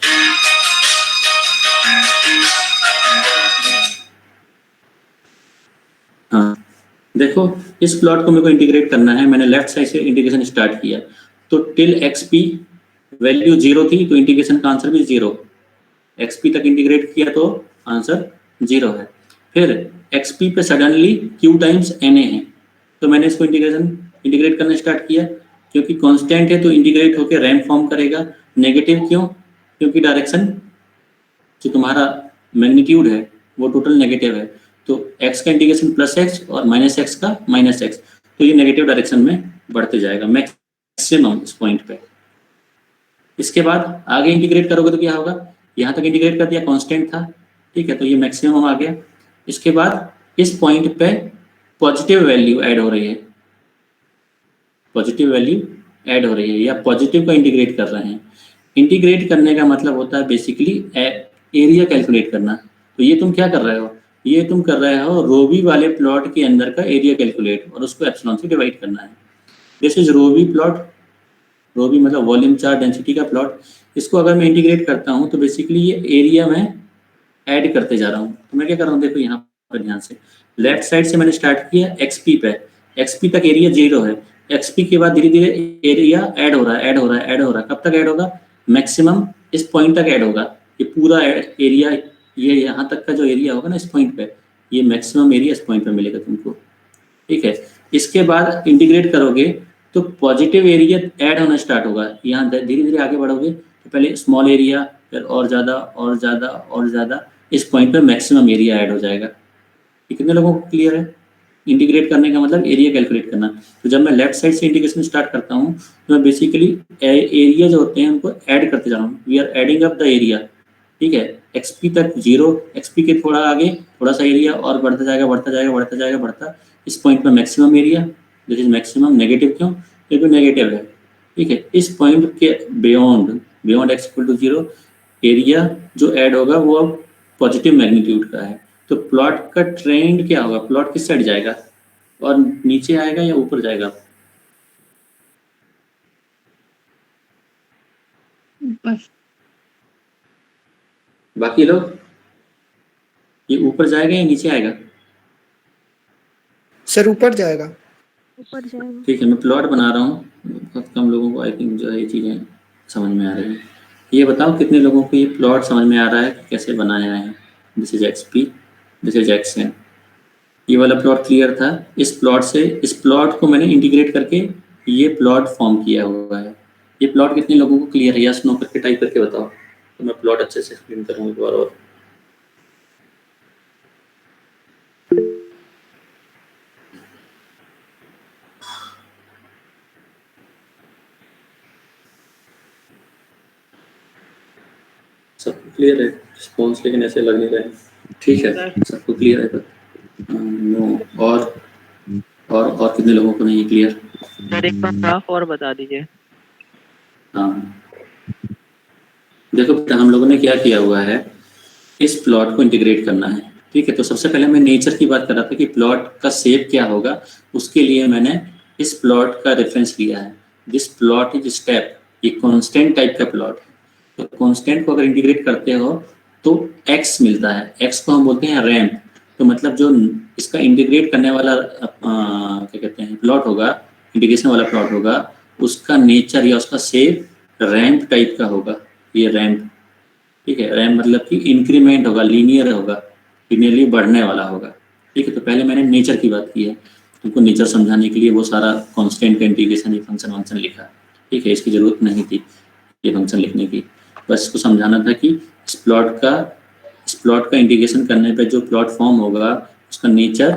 हाँ देखो, इस प्लॉट को मेरे को इंटीग्रेट करना है, मैंने लेफ्ट साइड से इंटीग्रेशन स्टार्ट किया, तो टिल xp वैल्यू 0 थी तो इंटीग्रेशन का आंसर भी 0, xp तक इंटीग्रेट किया तो आंसर 0 है। फिर xp पे सडनली q टाइम्स na है, तो मैंने इसको इंटीग्रेट करना स्टार्ट किया, क्योंकि कांस्टेंट है तो इंटीग्रेट होकर रैंप फॉर्म करेगा। नेगेटिव क्यों? क्योंकि डायरेक्शन जो तुम्हारा मैग्नीट्यूड है वो टोटल नेगेटिव है, तो x का इंटीग्रेशन प्लस x और माइनस x का माइनस x, तो ये नेगेटिव डायरेक्शन में बढ़ते जाएगा मैक्सिमम इस पॉइंट पे। इसके बाद आगे इंटीग्रेट करोगे तो क्या होगा, यहाँ तक इंटीग्रेट कर दिया, कांस्टेंट था, ठीक है, तो ये मैक्सिमम आ गया। इसके बाद इस पॉइंट पे पॉजिटिव वैल्यू ऐड हो रही है, पॉजिटिव वैल्यू ऐड हो रही है, या पॉजिटिव का इंटीग्रेट कर रहे हैं। इंटीग्रेट करने का मतलब होता है बेसिकली एरिया कैलकुलेट करना। तो ये तुम क्या कर रहे हो, ये तुम कर रहे हो रोबी वाले प्लॉट के अंदर का एरिया कैलकुलेट और उसको एप्सिलॉन से डिवाइड करना है। दिस इज रोबी प्लॉट, रोबी मतलब वॉल्यूम चार्ज डेंसिटी का प्लॉट। इसको अगर मैं इंटीग्रेट करता हूँ तो बेसिकली ये एरिया में ऐड करते जा रहा हूँ। तो मैं क्या कर रहा हूँ, देखो यहाँ पर ध्यान से, लेफ्ट साइड से मैंने स्टार्ट किया xp पे, xp तक एरिया 0 है, xp के बाद धीरे धीरे एरिया ऐड हो रहा है, ऐड हो रहा है, ऐड हो रहा है। कब तक ऐड होगा, मैक्सिमम इस पॉइंट तक ऐड होगा। ये पूरा एरिया, ये यहाँ तक का जो एरिया होगा ना इस पॉइंट पे, ये मैक्सिमम एरिया इस पॉइंट पे मिलेगा तुमको, ठीक है। इसके बाद इंटीग्रेट करोगे तो पॉजिटिव एरिया ऐड होना स्टार्ट होगा। यहाँ धीरे धीरे आगे बढ़ोगे तो पहले स्मॉल एरिया, फिर और ज़्यादा और ज़्यादा और ज़्यादा, इस पॉइंट पे मैक्सिमम एरिया ऐड हो जाएगा। ये कितने लोगों को क्लियर है? इंटीग्रेट करने का मतलब एरिया कैलकुलेट करना। तो जब मैं लेफ्ट साइड से इंटीग्रेशन स्टार्ट करता हूँ तो मैं बेसिकली एरिया जो होते हैं उनको ऐड करते जा रहा हूँ। We are adding up the area, ठीक है। xp तक 0, xp के थोड़ा आगे थोड़ा सा एरिया और बढ़ता जाएगा, बढ़ता जाएगा, बढ़ता जाएगा, बढ़ता, इस पॉइंट पर maximum area, this is maximum. Negative क्यों? क्योंकि नेगेटिव है, ठीक है। इस पॉइंट के beyond x equal to 0 area जो ऐड होगा वो अब पॉजिटिव मैग्नीट्यूड का है। तो प्लॉट का ट्रेंड क्या होगा, प्लॉट किस साइड जाएगा, और नीचे आएगा या ऊपर जाएगा? बस बाकी लोग, ये ऊपर जाएगा या नीचे आएगा? सर ऊपर जाएगा। ऊपर जाएगा। ठीक है, मैं प्लॉट बना रहा हूँ, बहुत कम लोगों को आई थिंक जो है ये चीज़ें समझ में आ रही हैं। ये बताओ कितने लोगों को ये प्लॉट समझ में आ रहा है कैसे बनाया है। This is xp, this is xn। ये वाला प्लॉट क्लियर था। इस प्लॉट से इस प्लॉट को मैंने इंटीग्रेट करके ये प्लॉट फॉर्म किया हुआ है। ये प्लॉट कितने लोगों को क्लियर है, यस नो करके टाइप करके बताओ, तो मैं प्लॉट अच्छे से एक्सप्लेन करूँगा एक बार और। सबको क्लियर है रिस्पॉन्स, लेकिन ऐसे लग नहीं रहे। ठीक है, सबको क्लियर है? नो, और कितने लोगों को नहीं क्लियर? सर एक बार ग्राफ और बता दीजिए। हाँ देखो बेटा, हम लोगों ने क्या किया हुआ है, इस प्लॉट को इंटीग्रेट करना है, ठीक है। तो सबसे पहले मैं नेचर की बात कर रहा था कि प्लॉट का शेप क्या होगा, उसके लिए मैंने इस प्लॉट का रेफरेंस लिया है। दिस प्लॉट इज स्टेप, ये कांस्टेंट टाइप का प्लॉट है। तो कांस्टेंट को अगर इंटीग्रेट करते हो तो x मिलता है, x को हम बोलते हैं रैंप। तो मतलब जो इसका इंटीग्रेट करने वाला क्या कहते हैं प्लॉट होगा इंटीग्रेशन वाला प्लॉट होगा उसका नेचर या उसका शेप रैंप टाइप का होगा। ये रैंप, ठीक है, रैंप मतलब कि इंक्रीमेंट होगा, लीनियर होगा, लीनियरली बढ़ने वाला होगा। ठीक है, तो पहले मैंने नेचर की बात की है, तुमको नेचर समझाने के लिए वो सारा कांस्टेंट का इंटीग्रेशन ये फंक्शन वंक्शन लिखा। ठीक है, इसकी जरूरत नहीं थी ये फंक्शन लिखने की, बस इसको समझाना था कि इस प्लॉट का इंटीग्रेशन करने पे जो प्लॉट फॉर्म होगा उसका नेचर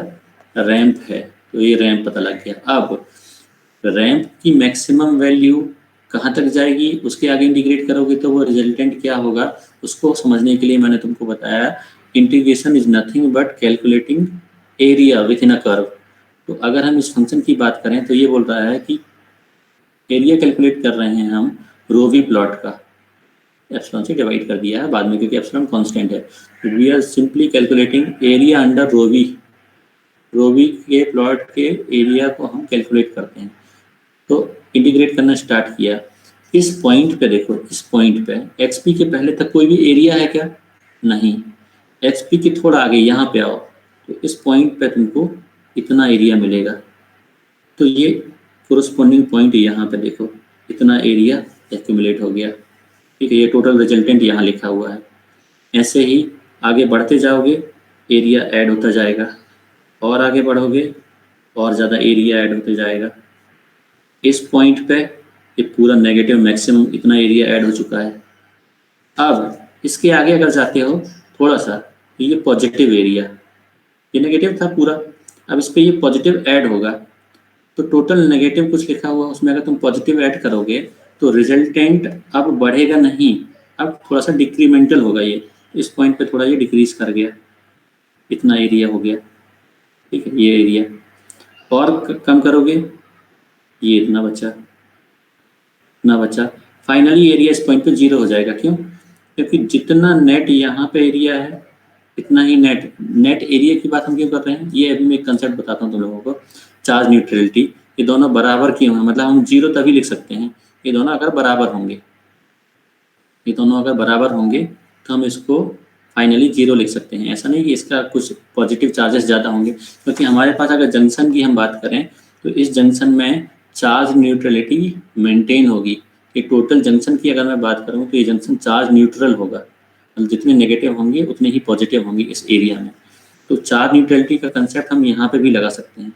रैंप है। तो ये रैंप पता लग गया। अब रैंप की मैक्सिमम वैल्यू कहाँ तक जाएगी, उसके आगे इंटीग्रेट करोगे तो वो रिजल्टेंट क्या होगा, उसको समझने के लिए मैंने तुमको बताया integration is nothing but calculating area with in a curve. तो अगर हम इस फंक्शन की बात करें तो ये बोल रहा है कि एरिया कैलकुलेट कर रहे हैं हम रो वी प्लॉट का, एप्सिलॉन से डिवाइड कर दिया है बाद में क्योंकि एप्सिलॉन कांस्टेंट है। तो we are simply calculating area under rho V के प्लॉट के एरिया को हम कैलकुलेट करते हैं। तो इंटीग्रेट करना स्टार्ट किया। इस पॉइंट पे देखो, इस पॉइंट पे एक्सपी के पहले तक कोई भी एरिया है क्या, नहीं। एक्सपी के थोड़ा आगे यहाँ पे आओ तो इस पॉइंट पे तुमको इतना एरिया मिलेगा। तो ये कोरस्पॉन्डिंग पॉइंट यहाँ पे देखो, इतना एरिया एक्यूमुलेट हो गया। ठीक है, ये टोटल रिजल्टेंट यहाँ लिखा हुआ है। ऐसे ही आगे बढ़ते जाओगे एरिया ऐड होता जाएगा, और आगे बढ़ोगे और ज़्यादा एरिया ऐड होते जाएगा। इस पॉइंट पे ये पूरा नेगेटिव मैक्सिमम इतना एरिया ऐड हो चुका है। अब इसके आगे अगर जाते हो थोड़ा सा तो ये पॉजिटिव एरिया, ये नेगेटिव था पूरा, अब इस पर ये पॉजिटिव ऐड होगा। तो टोटल नेगेटिव कुछ लिखा हुआ उसमें अगर तुम पॉजिटिव ऐड करोगे तो रिजल्टेंट अब बढ़ेगा नहीं, अब थोड़ा सा डिक्रीमेंटल होगा। ये इस पॉइंट पे थोड़ा ये डिक्रीज कर गया, इतना एरिया हो गया। ठीक है, ये एरिया और कम करोगे ये इतना बचा, फाइनली एरिया इस पॉइंट पे 0 हो जाएगा। क्यों? क्योंकि जितना नेट यहाँ पे एरिया है इतना ही नेट एरिया की बात हम क्यों कर रहे हैं, ये अभी मैं एक कंसेप्ट बताता हूँ तुम लोगों को। चार्ज न्यूट्रलिटी, ये दोनों बराबर क्यों है, मतलब हम 0 तभी लिख सकते हैं ये दोनों अगर बराबर होंगे, ये दोनों अगर बराबर होंगे तो हम इसको फाइनली 0 लिख सकते हैं। ऐसा नहीं कि इसका कुछ पॉजिटिव चार्जेस ज़्यादा होंगे, क्योंकि हमारे पास अगर जंक्शन की हम बात करें तो इस जंक्शन में चार्ज न्यूट्रलिटी मेंटेन होगी। कि टोटल जंक्शन की अगर मैं बात करूं तो ये जंक्शन चार्ज न्यूट्रल होगा, मतलब जितने नेगेटिव होंगे उतने ही पॉजिटिव होंगे इस एरिया में। तो चार्ज न्यूट्रलिटी का कंसेप्ट हम यहाँ पे भी लगा सकते हैं।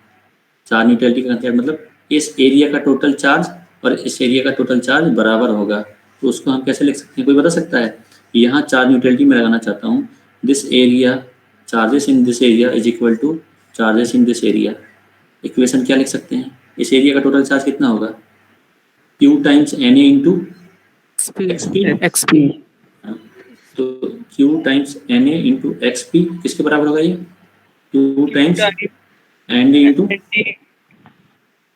चार्ज न्यूट्रलिटी का कंसेप्ट मतलब इस एरिया का टोटल चार्ज और इस एरिया का टोटल चार्ज बराबर होगा। तो उसको हम कैसे लिख सकते हैं, कोई बता सकता है? यहाँ चार्ज न्यूट्रलिटी में लगाना चाहता हूँ, this area charges in this area is equal two charges in this area. Equation क्या लिख सकते हैं, इस एरिया का टोटल चार्ज कितना होगा, Q times Na into XP। तो Q times Na into XP किसके बराबर होगा, ये Q times Na into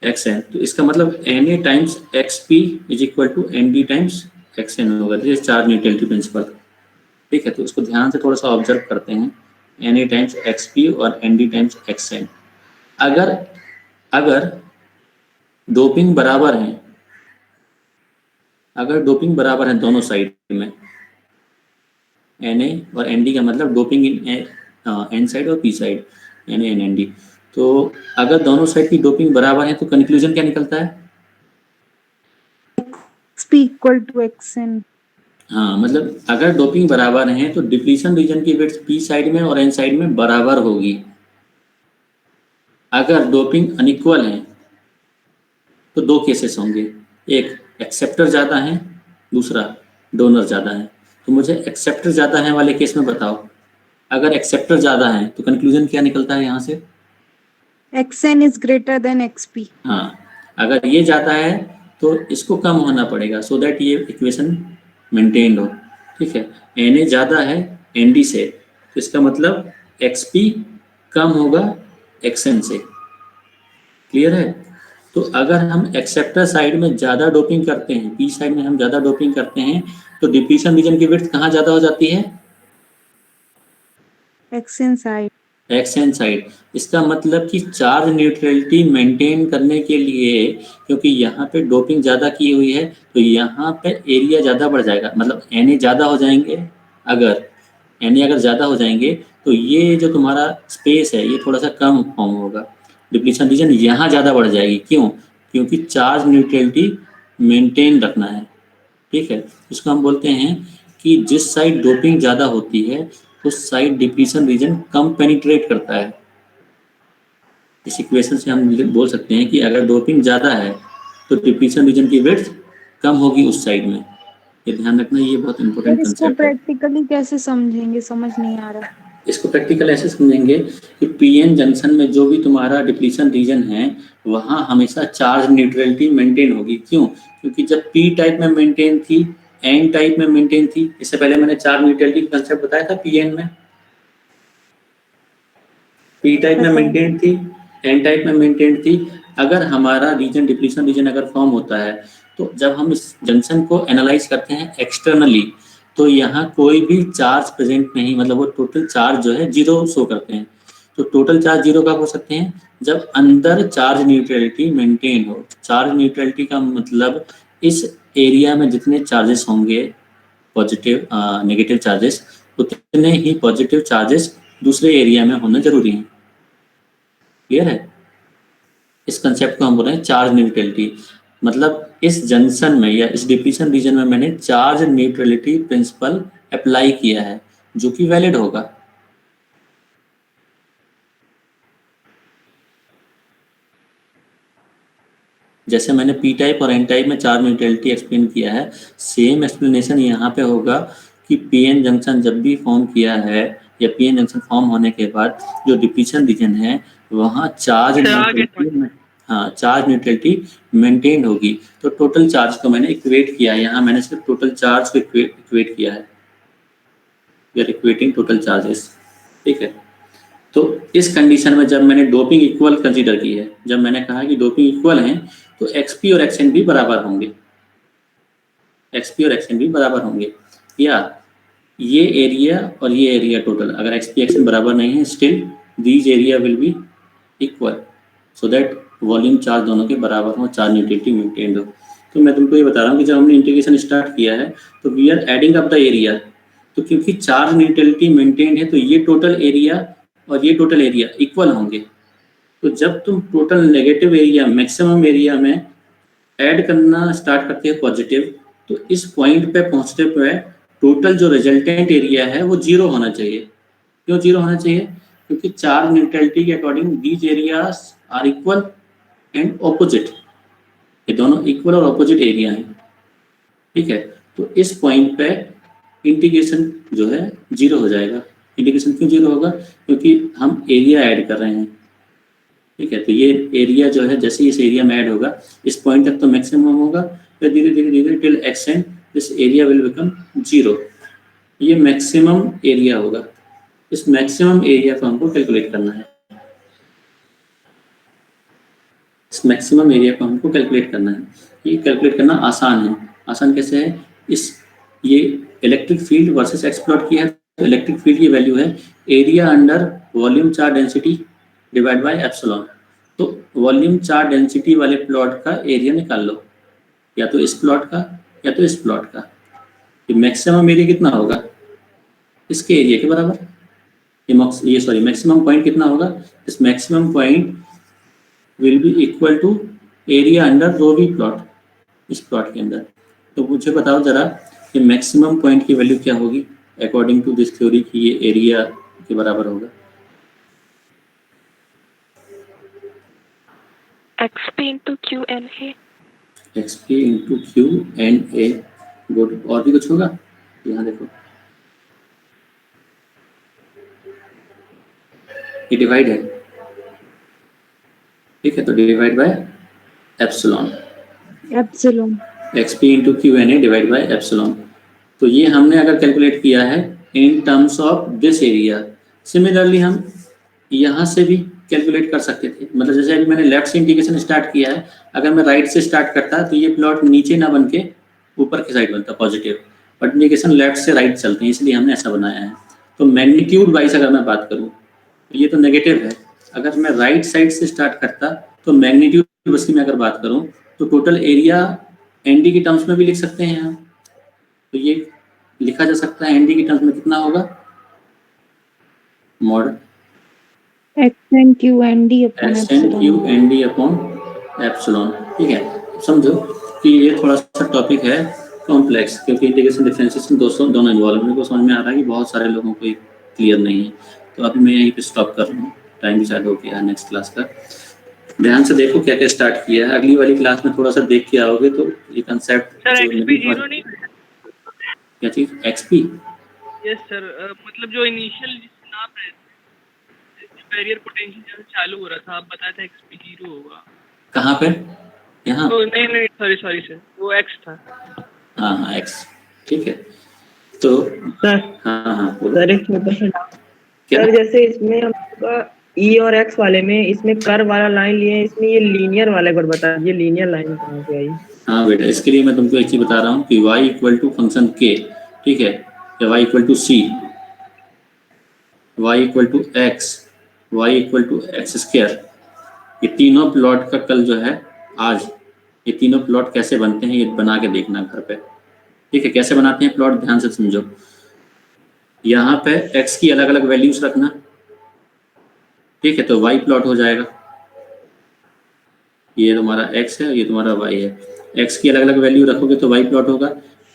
XN। तो इसका मतलब Na times XP is equal to ND times XN होगा। This is charge neutrality principle. ठीक है, तो इसको ध्यान से थोड़ा सा ऑब्जर्व करते हैं, Na टाइम्स XP और ND टाइम्स XN। अगर डोपिंग बराबर है, अगर डोपिंग बराबर है दोनों साइड में, Na और Nd का मतलब डोपिंग इन N साइड और P side, Na and Nd। तो अगर दोनों साइड की डोपिंग बराबर है तो कंक्लूजन क्या निकलता है, XP equal to XN। हाँ, मतलब अगर डोपिंग बराबर है तो डिप्लीशन रीजन की विड्थ P साइड में और N साइड में बराबर होगी। अगर डोपिंग अनइक्वल है तो दो केसेस होंगे, एक एक्सेप्टर ज़्यादा है, दूसरा डोनर ज़्यादा है। तो मुझे एक्सेप्टर ज़्यादा है वाले केस में बताओ, अगर एक्सेप्टर ज़्यादा है तो कंक्लूजन क्या निकलता है यहाँ से, XN is greater than XP। हाँ, अगर ये ज़्यादा है तो इसको कम होना पड़ेगा सो दैट ये इक्वेशन मेंटेन्ड हो। ठीक है, Na ज़्यादा है Nd से तो इसका मतलब XP कम होगा XN से। क्लियर है? तो अगर हम एक्सेप्टर साइड में ज़्यादा डोपिंग करते हैं, P साइड में हम ज़्यादा डोपिंग करते हैं तो डिप्लीशन रीजन की विड्थ कहाँ ज़्यादा हो जाती है, XN साइड। XN side. इसका मतलब कि चार्ज न्यूट्रलिटी मेंटेन करने के लिए, क्योंकि यहाँ पे डोपिंग ज़्यादा की हुई है तो यहाँ पे एरिया ज़्यादा बढ़ जाएगा, मतलब Na ज़्यादा हो जाएंगे। अगर Na अगर ज़्यादा हो जाएंगे तो ये जो तुम्हारा स्पेस है ये थोड़ा सा कम फॉर्म होगा, डिप्लीशन रीजन यहाँ ज़्यादा बढ़ जाएगी। क्यों? क्योंकि चार्ज न्यूट्रलिटी मेंटेन रखना है, ठीक है। इसको हम बोलते हैं कि जिस साइड डोपिंग ज़्यादा होती है उस साइड डिप्लीशन रीजन कम पेनिट्रेट करता है। इस इक्वेशन से हम बोल सकते हैं कि अगर डोपिंग ज़्यादा है तो डिप्लीशन रीजन की विड्थ कम होगी उस साइड में। ये ध्यान रखना, ये बहुत इंपॉर्टेंट सर इसको कंसेप्ट है। प्रैक्टिकली कैसे समझेंगे, समझ नहीं आ रहा। इसको प्रैक्टिकल ऐसे समझेंगे कि पीएन जंक्शन में जो भी तुम्हारा डिप्लीशन रीजन है वहाँ हमेशा चार्ज न्यूट्रलिटी मेंटेन होगी। क्यों? क्योंकि जब पी टाइप में मेंटेन थी, एन टाइप में मेंटेन थी, इससे पहले मैंने चार्ज न्यूट्रलिटी का कंसेप्ट बताया था पीएन में। पी टाइप में मेंटेन थी, एन टाइप में मेंटेन थी। अगर हमारा रीजन डिप्लीशन रीजन अगर फॉर्म होता है तो जब हम इस जंक्शन को एनालाइज करते हैं एक्सटर्नली तो यहाँ कोई भी चार्ज प्रेजेंट नहीं, मतलब वो टोटल चार्ज जो है जीरो शो करते हैं। तो टोटल चार्ज जीरो कब हो सकते हैं? जब अंदर चार्ज न्यूट्रलिटी मेंटेन हो। चार्ज न्यूट्रलिटी का मतलब इस एरिया में जितने चार्जेस होंगे पॉजिटिव नेगेटिव चार्जेस, उतने ही पॉजिटिव चार्जेस दूसरे एरिया में होना जरूरी है। क्लियर है? इस कंसेप्ट को हम बोल रहे हैं चार्ज न्यूट्रलिटी। मतलब इस जंक्शन में या इस डिप्लीशन रीजन में मैंने चार्ज न्यूट्रलिटी प्रिंसिपल अप्लाई किया है जो कि वैलिड होगा। जैसे मैंने पी टाइप और एन टाइप में चार्ज न्यूट्रलिटी एक्सप्लेन किया है, सेम एक्सप्लेनेशन यहाँ पे होगा कि पीएन जंक्शन जब भी फॉर्म किया है या पीएन जंक्शन फॉर्म होने के बाद जो डिप्लीशन रीजन है वहाँ चार्ज न्यूट्रलिटी मेंटेन होगी। तो टोटल चार्ज को मैंने इक्वेट किया है, यहाँ मैंने सिर्फ टोटल चार्ज को इक्वेट किया है। We are equating total charges, ठीक है। तो इस कंडीशन में जब मैंने डोपिंग इक्वल कंसीडर की है, जब मैंने कहा कि डोपिंग इक्वल हैं तो एक्सपी और एक्सएन भी बराबर होंगे, एक्सपी और एक्सएन भी बराबर होंगे। या ये एरिया और ये एरिया टोटल अगर एक्सपी एक्सएन बराबर नहीं है still these area will be equal so that volume charge दोनों के बराबर हो, चार्ज न्यूट्रलिटी मेंटेन हो। तो मैं तुमको ये बता रहा हूँ कि जब हमने इंटीग्रेशन स्टार्ट किया है तो we are adding up the area. तो क्योंकि चार्ज न्यूट्रलिटी मेंटेन है तो ये टोटल एरिया और ये टोटल एरिया इक्वल होंगे। तो जब तुम total negative area maximum area में ऐड करना स्टार्ट करते हैं पॉजिटिव, तो इस पॉइंट पे पहुंचते हुए टोटल जो रिजल्टेंट एरिया है वो जीरो होना चाहिए। क्यों जीरो होना चाहिए? क्योंकि चार्ज न्यूट्रलिटी के according these areas are equal and opposite, ये दोनों इक्वल और ऑपोजिट एरिया हैं, ठीक है। तो इस पॉइंट पे इंटीग्रेशन जो है जीरो हो जाएगा। इंटीग्रेशन क्यों जीरो होगा? क्योंकि हम एरिया ऐड कर रहे हैं, ठीक है। तो ये एरिया जो है जैसे इस एरिया में ऐड होगा इस पॉइंट तक तो मैक्सिमम होगा, फिर धीरे धीरे धीरे till extend this area will become zero. ये मैक्सिमम एरिया होगा। इस मैक्सिमम एरिया को हमको कैलकुलेट करना है। इस मैक्सिमम एरिया को हमको कैलकुलेट करना है। ये कैलकुलेट करना आसान है। आसान कैसे है? ये electric field versus x plot किया है तो इलेक्ट्रिक फील्ड की वैल्यू है area under volume charge density divide by epsilon. तो वॉल्यूम चार्ज डेंसिटी वाले प्लॉट का एरिया निकाल लो, या तो इस प्लॉट का या तो इस प्लॉट का। ये मैक्सिमम एरिया कितना होगा? इसके एरिया के बराबर। ये मैक्सिमम पॉइंट कितना होगा? इस maximum point will be equal to area under rho V plot, इस प्लॉट के अंदर। तो मुझे बताओ जरा कि मैक्सिमम पॉइंट की वैल्यू क्या होगी अकॉर्डिंग टू दिस थ्योरी कि ये एरिया के बराबर होगा। XP into QNA। XP into QNA। Good. और भी कुछ होगा? यहाँ देखो ये डिवाइड है, ठीक है। तो divide by epsilon, epsilon XP into QNA divide by epsilon. तो ये हमने अगर कैलकुलेट किया है in terms of this area. Similarly हम यहाँ से भी कैलकुलेट कर सकते थे। मतलब जैसे अभी मैंने लेफ्ट से इंटीग्रेशन स्टार्ट किया है, अगर मैं राइट से स्टार्ट करता तो ये प्लॉट नीचे ना बन के ऊपर की साइड बनता पॉजिटिव, बट इंटीग्रेशन लेफ्ट से राइट चलते हैं इसलिए हमने ऐसा बनाया है। तो मैग्नीट्यूड वाइज अगर मैं बात करूँ तो ये तो नेगेटिव है। अगर मैं राइट साइड से स्टार्ट करता तो मैग्नीट्यूड बस की मैं अगर बात करूँ तो टोटल एरिया एनडी की टर्म्स में भी लिख सकते हैं हम। तो ये लिखा जा सकता है एनडी की टर्म्स में कितना होगा? Mod X N Q N D upon X N Q N D upon epsilon. ठीक है, समझो कि ये थोड़ा सा टॉपिक है कॉम्प्लेक्स, क्योंकि इंटीग्रेशन डिफरेंशिएशन दोनों इन्वॉल्व, मेरे को समझ में आ रहा है कि बहुत सारे लोगों को क्लियर नहीं है, तो अभी मैं यहीं पे स्टॉप कर रहा हूँ, टाइम भी शायद हो गया है नेक्स्ट क्लास का। ध्यान से देखो क्या क्या स्टार्ट किया है, अगली वाली क्लास में थोड़ा सा देख के आओगे तो ये कंसेप्ट। सर एक्सपी जीरो नहीं, क्या चीज एक्सपी? यस सर, मतलब जो इनिशियल नाप रहे थे, बैरियर पोटेंशियल जब चालू हो रहा था, आप बताया था एक्सपी जीरो होगा। कहाँ पे? यहाँ? नहीं सॉरी सर, वो एक्स था। हाँ एक्स, ठीक है। तो सर हाँ सर एक छोटा सा क्या? सर, जैसे इसमें हम ई और एक्स वाले में इसमें कर्व वाला लाइन लिए, इसमें ये लीनियर वाले को बता दीजिए, लीनियर लाइन कहाँ से आई? हाँ बेटा, इसके लिए मैं तुमको एक चीज बता रहा हूँ कि y equal to function k, ठीक है, या y equal to c, y equal to x, y equal to X square, ये तीनों प्लॉट का कल जो है आज ये तीनों प्लॉट कैसे बनते हैं ये बना के देखना घर पे, ठीक है। कैसे बनाते हैं प्लॉट, ध्यान से समझो। यहाँ पे x की अलग अलग वैल्यूज रखना, ठीक है, तो y प्लॉट हो जाएगा, ये तुम्हारा x है, ये तुम्हारा y है। x की अलग अलग वैल्यू रखोगे तो y प्लॉट होगा,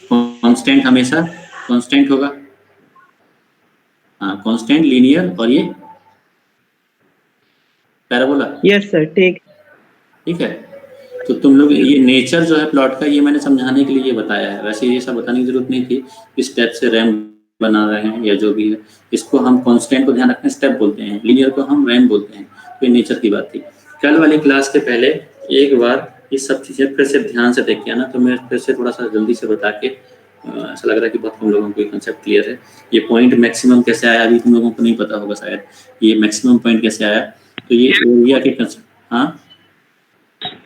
कांस्टेंट हमेशा कांस्टेंट होगा, हाँ कांस्टेंट लीनियर, और ये पैराबोला। यस सर, ठीक है, तो तुम लोग ये नेचर जो है प्लॉट का ये मैंने समझाने के लिए ये बताया है, वैसे ये सब बताने की जरूरत नहीं थी। इस स्टेप से रैम बना रहे हैं या जो भी है, इसको हम कांस्टेंट को ध्यान रखते हैं, स्टेप बोलते हैं, लीनियर को हम रैम बोलते हैं, तो ये नेचर की बात थी। कल वाली क्लास के पहले एक बार ये सब चीज़ें फिर से ध्यान से देख के आना, तो मैं फिर से थोड़ा सा जल्दी से बता के ऐसा लग रहा है कि बहुत कम लोगों को ये कंसेप्ट क्लियर है। ये पॉइंट मैक्सिमम कैसे आया अभी तुम लोगों को नहीं पता होगा शायद, ये मैक्सिमम पॉइंट कैसे आया, तो ये एरिया के कंसेप्ट, हाँ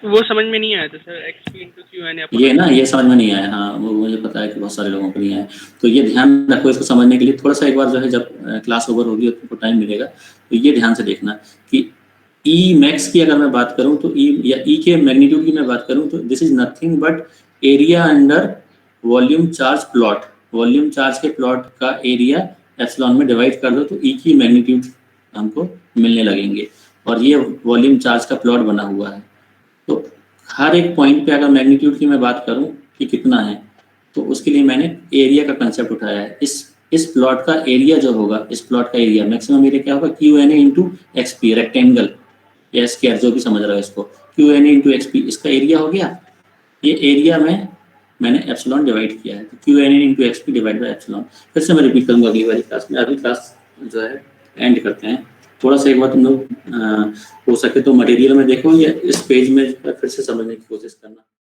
वो समझ में नहीं आया था sir, X P into Q N ये ना, ये समझ में नहीं आया, हाँ वो मुझे पता है कि बहुत सारे लोगों को नहीं आया, तो ये ध्यान रखो इसको समझने के लिए। थोड़ा सा एक बार जो है जब क्लास ओवर होगी तो टाइम मिलेगा, तो ये ध्यान से देखना कि ई मैक्स की अगर मैं बात करूं तो ई या ई के मैग्नीट्यूड की मैं बात करूं तो this is nothing but area under volume charge plot. Volume charge के प्लॉट का एरिया एप्सिलॉन में डिवाइड कर दो तो ई की मैग्नीट्यूड हमको मिलने लगेंगे, और ये वॉल्यूम चार्ज का प्लॉट बना हुआ है। तो हर एक पॉइंट पे अगर मैग्नीट्यूड की मैं बात करूं कि कितना है, तो उसके लिए मैंने एरिया का कंसेप्ट उठाया है। इस प्लॉट का एरिया जो होगा, इस प्लॉट का एरिया मैक्सिमम एरिया क्या होगा, Q N A into X P, rectangle या स्क्वायर जो भी समझ रहा है इसको, Q N A into X P, इसका एरिया हो गया। ये एरिया में मैंने एप्सिलॉन डिवाइड किया है, तो Q N A into X P divide by epsilon. फिर से मैं रिपीट करूंगा अगली वाली क्लास में, अभी क्लास जो है एंड करते हैं। थोड़ा सा एक बार तुम लोग हो सके तो मटेरियल में देखो या इस पेज में फिर से समझने की कोशिश करना।